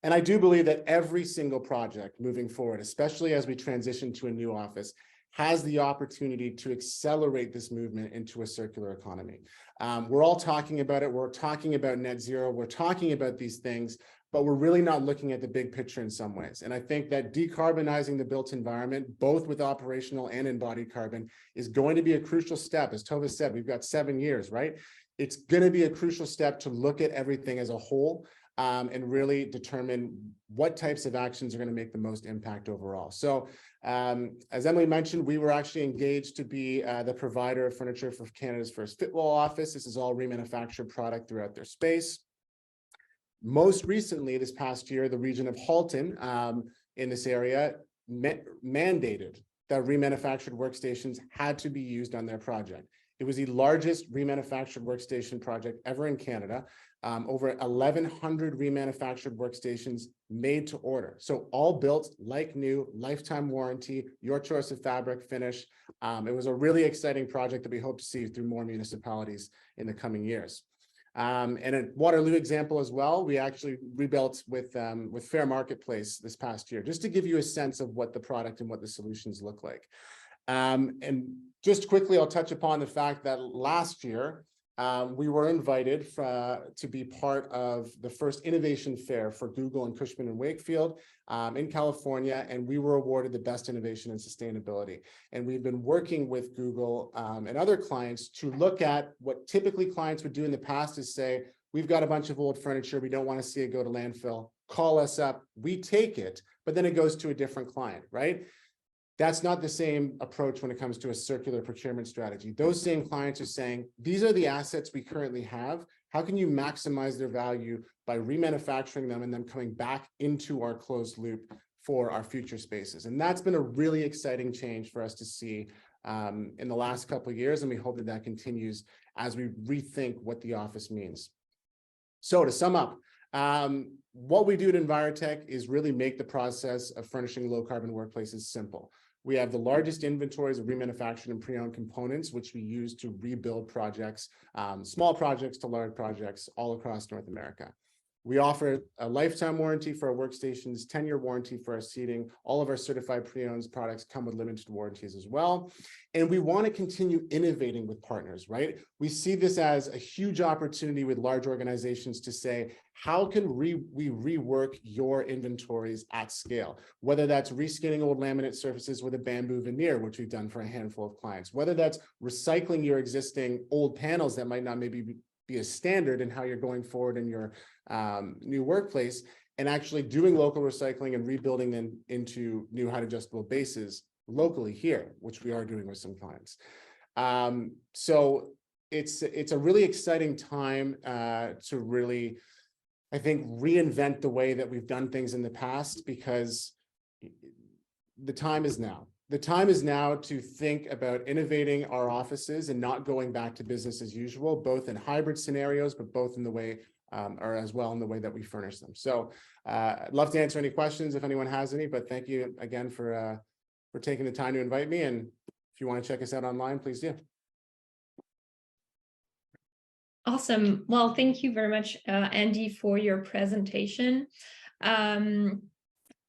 And I do believe that every single project moving forward, especially as we transition to a new office, has the opportunity to accelerate this movement into a circular economy. We're all talking about it. We're talking about net zero. We're talking about these things, but we're really not looking at the big picture in some ways. And I think that decarbonizing the built environment, both with operational and embodied carbon, is going to be a crucial step. As Tova said, we've got 7 years, right? It's going to be a crucial step to look at everything as a whole, and really determine what types of actions are going to make the most impact overall. So as Emily mentioned, we were actually engaged to be the provider of furniture for Canada's first Fitwall office. This is all remanufactured product throughout their space. Most recently, this past year, the region of Halton in this area mandated that remanufactured workstations had to be used on their project. It was the largest remanufactured workstation project ever in Canada. Over 1,100 remanufactured workstations made to order. So all built like new, lifetime warranty, your choice of fabric, finish. It was a really exciting project that we hope to see through more municipalities in the coming years. And a Waterloo example as well, we actually rebuilt with Fair Marketplace this past year, just to give you a sense of what the product and what the solutions look like. And just quickly, I'll touch upon the fact that last year, we were invited to be part of the first innovation fair for Google and Cushman & Wakefield in California, and we were awarded the best innovation in sustainability. And we've been working with Google and other clients to look at what typically clients would do in the past is say, we've got a bunch of old furniture, we don't want to see it go to landfill, call us up, we take it, but then it goes to a different client, right? That's not the same approach when it comes to a circular procurement strategy. Those same clients are saying, these are the assets we currently have. How can you maximize their value by remanufacturing them and then coming back into our closed loop for our future spaces? And that's been a really exciting change for us to see in the last couple of years. And we hope that that continues as we rethink what the office means. So to sum up, what we do at Envirotech is really make the process of furnishing low carbon workplaces simple. We have the largest inventories of remanufactured and pre-owned components, which we use to rebuild projects, small projects to large projects all across North America. We offer a lifetime warranty for our workstations, 10-year warranty for our seating. All of our certified pre-owned products come with limited warranties as well. And we want to continue innovating with partners, right? We see this as a huge opportunity with large organizations to say, how can we rework your inventories at scale? Whether that's reskinning old laminate surfaces with a bamboo veneer, which we've done for a handful of clients, whether that's recycling your existing old panels that might not maybe be a standard in how you're going forward in your new workplace, and actually doing local recycling and rebuilding them into new height adjustable bases locally here, which we are doing with some clients. So it's a really exciting time to really, I think, reinvent the way that we've done things in the past, because the time is now. The time is now to think about innovating our offices and not going back to business as usual, both in hybrid scenarios, but both in the way, or as well in the way that we furnish them. So I'd love to answer any questions if anyone has any, but thank you again for taking the time to invite me. And if you want to check us out online, please do. Awesome. Well, thank you very much, Andy, for your presentation.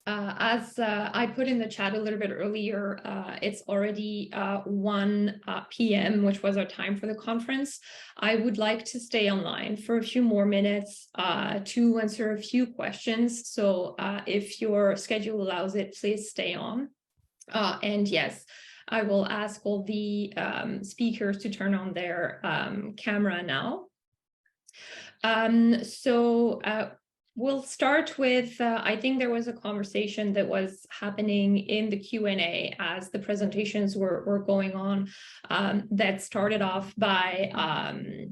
As I put in the chat a little bit earlier, it's already 1 p.m., which was our time for the conference. I would like to stay online for a few more minutes to answer a few questions. So if your schedule allows it, please stay on. And yes, I will ask all the speakers to turn on their camera now. We'll start with, I think there was a conversation that was happening in the Q&A as the presentations were going on that started off by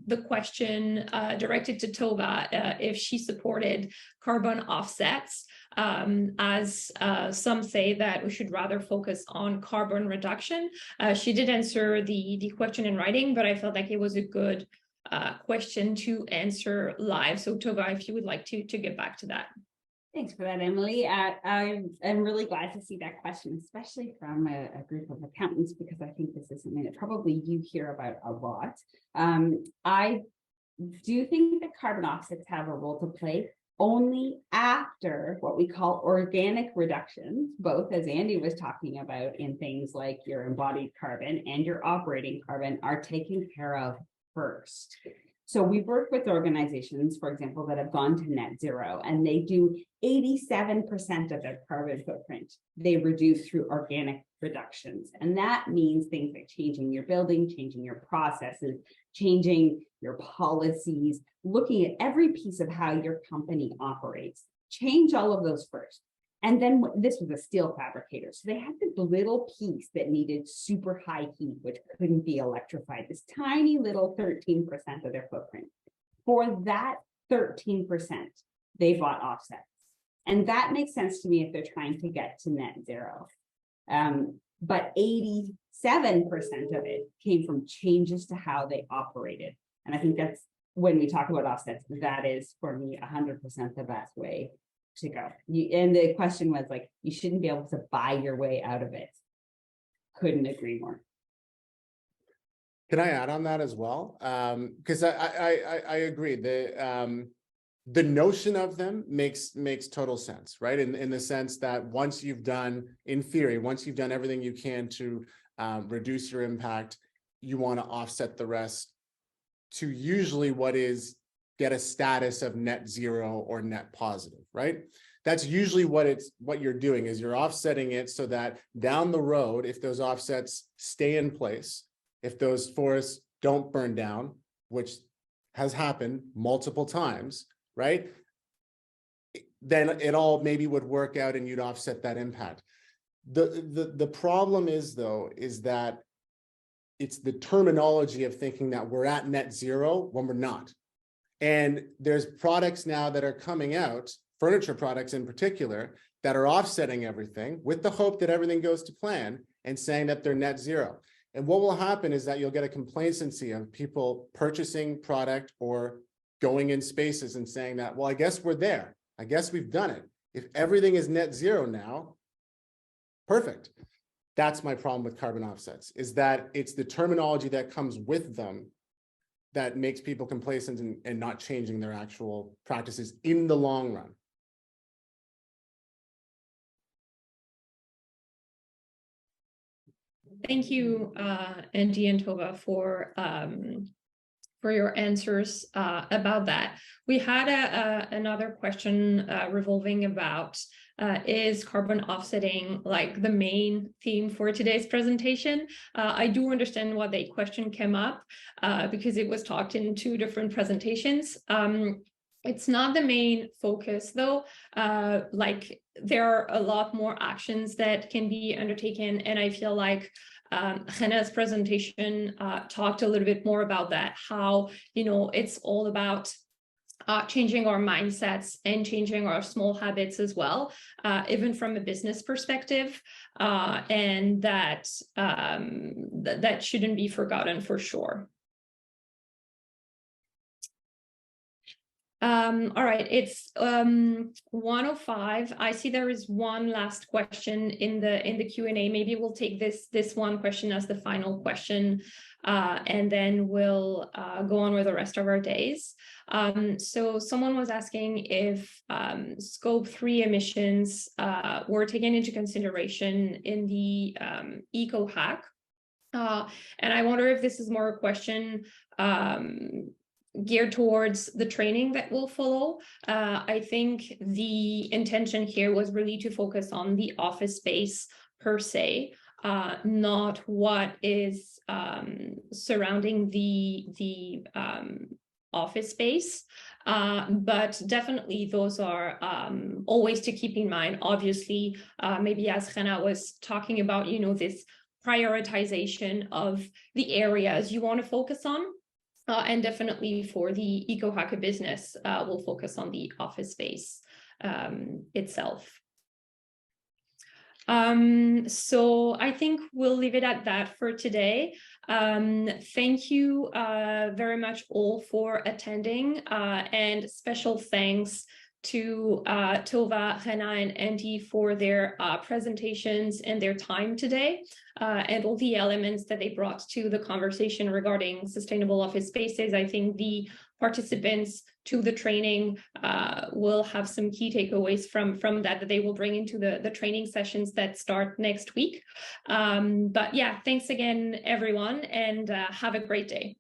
the question directed to Tova if she supported carbon offsets, as some say that we should rather focus on carbon reduction. She did answer the question in writing, but I felt like it was a good question to answer live. So Tova, if you would like to get back to that. Thanks for that, Emily. I'm really glad to see that question, especially from a group of accountants, because I think this is something that probably you hear about a lot. I do think that carbon offsets have a role to play only after what we call organic reductions, both as Andy was talking about in things like your embodied carbon and your operating carbon are taken care of first. So we've worked with organizations, for example, that have gone to net zero, and they do 87% of their carbon footprint they reduce through organic reductions. And that means things like changing your building, changing your processes, changing your policies, looking at every piece of how your company operates. Change all of those first. And then this was a steel fabricator. So they had this little piece that needed super high heat, which couldn't be electrified, this tiny little 13% of their footprint. For that 13%, they bought offsets. And that makes sense to me if they're trying to get to net zero. But 87% of it came from changes to how they operated. And I think that's when we talk about offsets, that is for me 100% the best way to go. And the question was like, you shouldn't be able to buy your way out of it. Couldn't agree more. Can I add on that as well? Because I agree. The notion of them makes total sense, right? In the sense that once you've done, in theory, once you've done everything you can to reduce your impact, you want to offset the rest to usually what is get a status of net zero or net positive, right? That's usually what you're doing is you're offsetting it so that down the road, if those offsets stay in place, if those forests don't burn down, which has happened multiple times, right? Then it all maybe would work out and you'd offset that impact. The problem is though, is that it's the terminology of thinking that we're at net zero when we're not. And there's products now that are coming out, furniture products in particular, that are offsetting everything with the hope that everything goes to plan and saying that they're net zero. And what will happen is that you'll get a complacency of people purchasing product or going in spaces and saying that, well, I guess we're there. I guess we've done it. If everything is net zero now, perfect. That's my problem with carbon offsets, is that it's the terminology that comes with them that makes people complacent and not changing their actual practices in the long run. Thank you, Andy and Tova, for your answers about that. We had another question revolving about is carbon offsetting like the main theme for today's presentation? I do understand why the question came up because it was talked in 2 different presentations. It's not the main focus though. Like there are a lot more actions that can be undertaken, and I feel like Ghina's presentation talked a little bit more about that, how, you know, it's all about changing our mindsets and changing our small habits as well, even from a business perspective, and that that shouldn't be forgotten for sure. All right, it's 1:05. I see there is one last question in the Q&A. Maybe we'll take this one question as the final question, and then we'll go on with the rest of our days. So someone was asking if scope 3 emissions were taken into consideration in the EcoHack. And I wonder if this is more a question geared towards the training that will follow. I think the intention here was really to focus on the office space per se, not what is surrounding the office space. But definitely those are always to keep in mind. Obviously, maybe as Ghina was talking about, you know, this prioritization of the areas you want to focus on. And definitely for the EcoHack-a-Business, we'll focus on the office space itself. So I think we'll leave it at that for today. Thank you very much all for attending, and special thanks to Tova, Ghina, and Andy for their presentations and their time today, and all the elements that they brought to the conversation regarding sustainable office spaces. I think the participants to the training will have some key takeaways from that they will bring into the training sessions that start next week. But yeah, thanks again, everyone, and have a great day.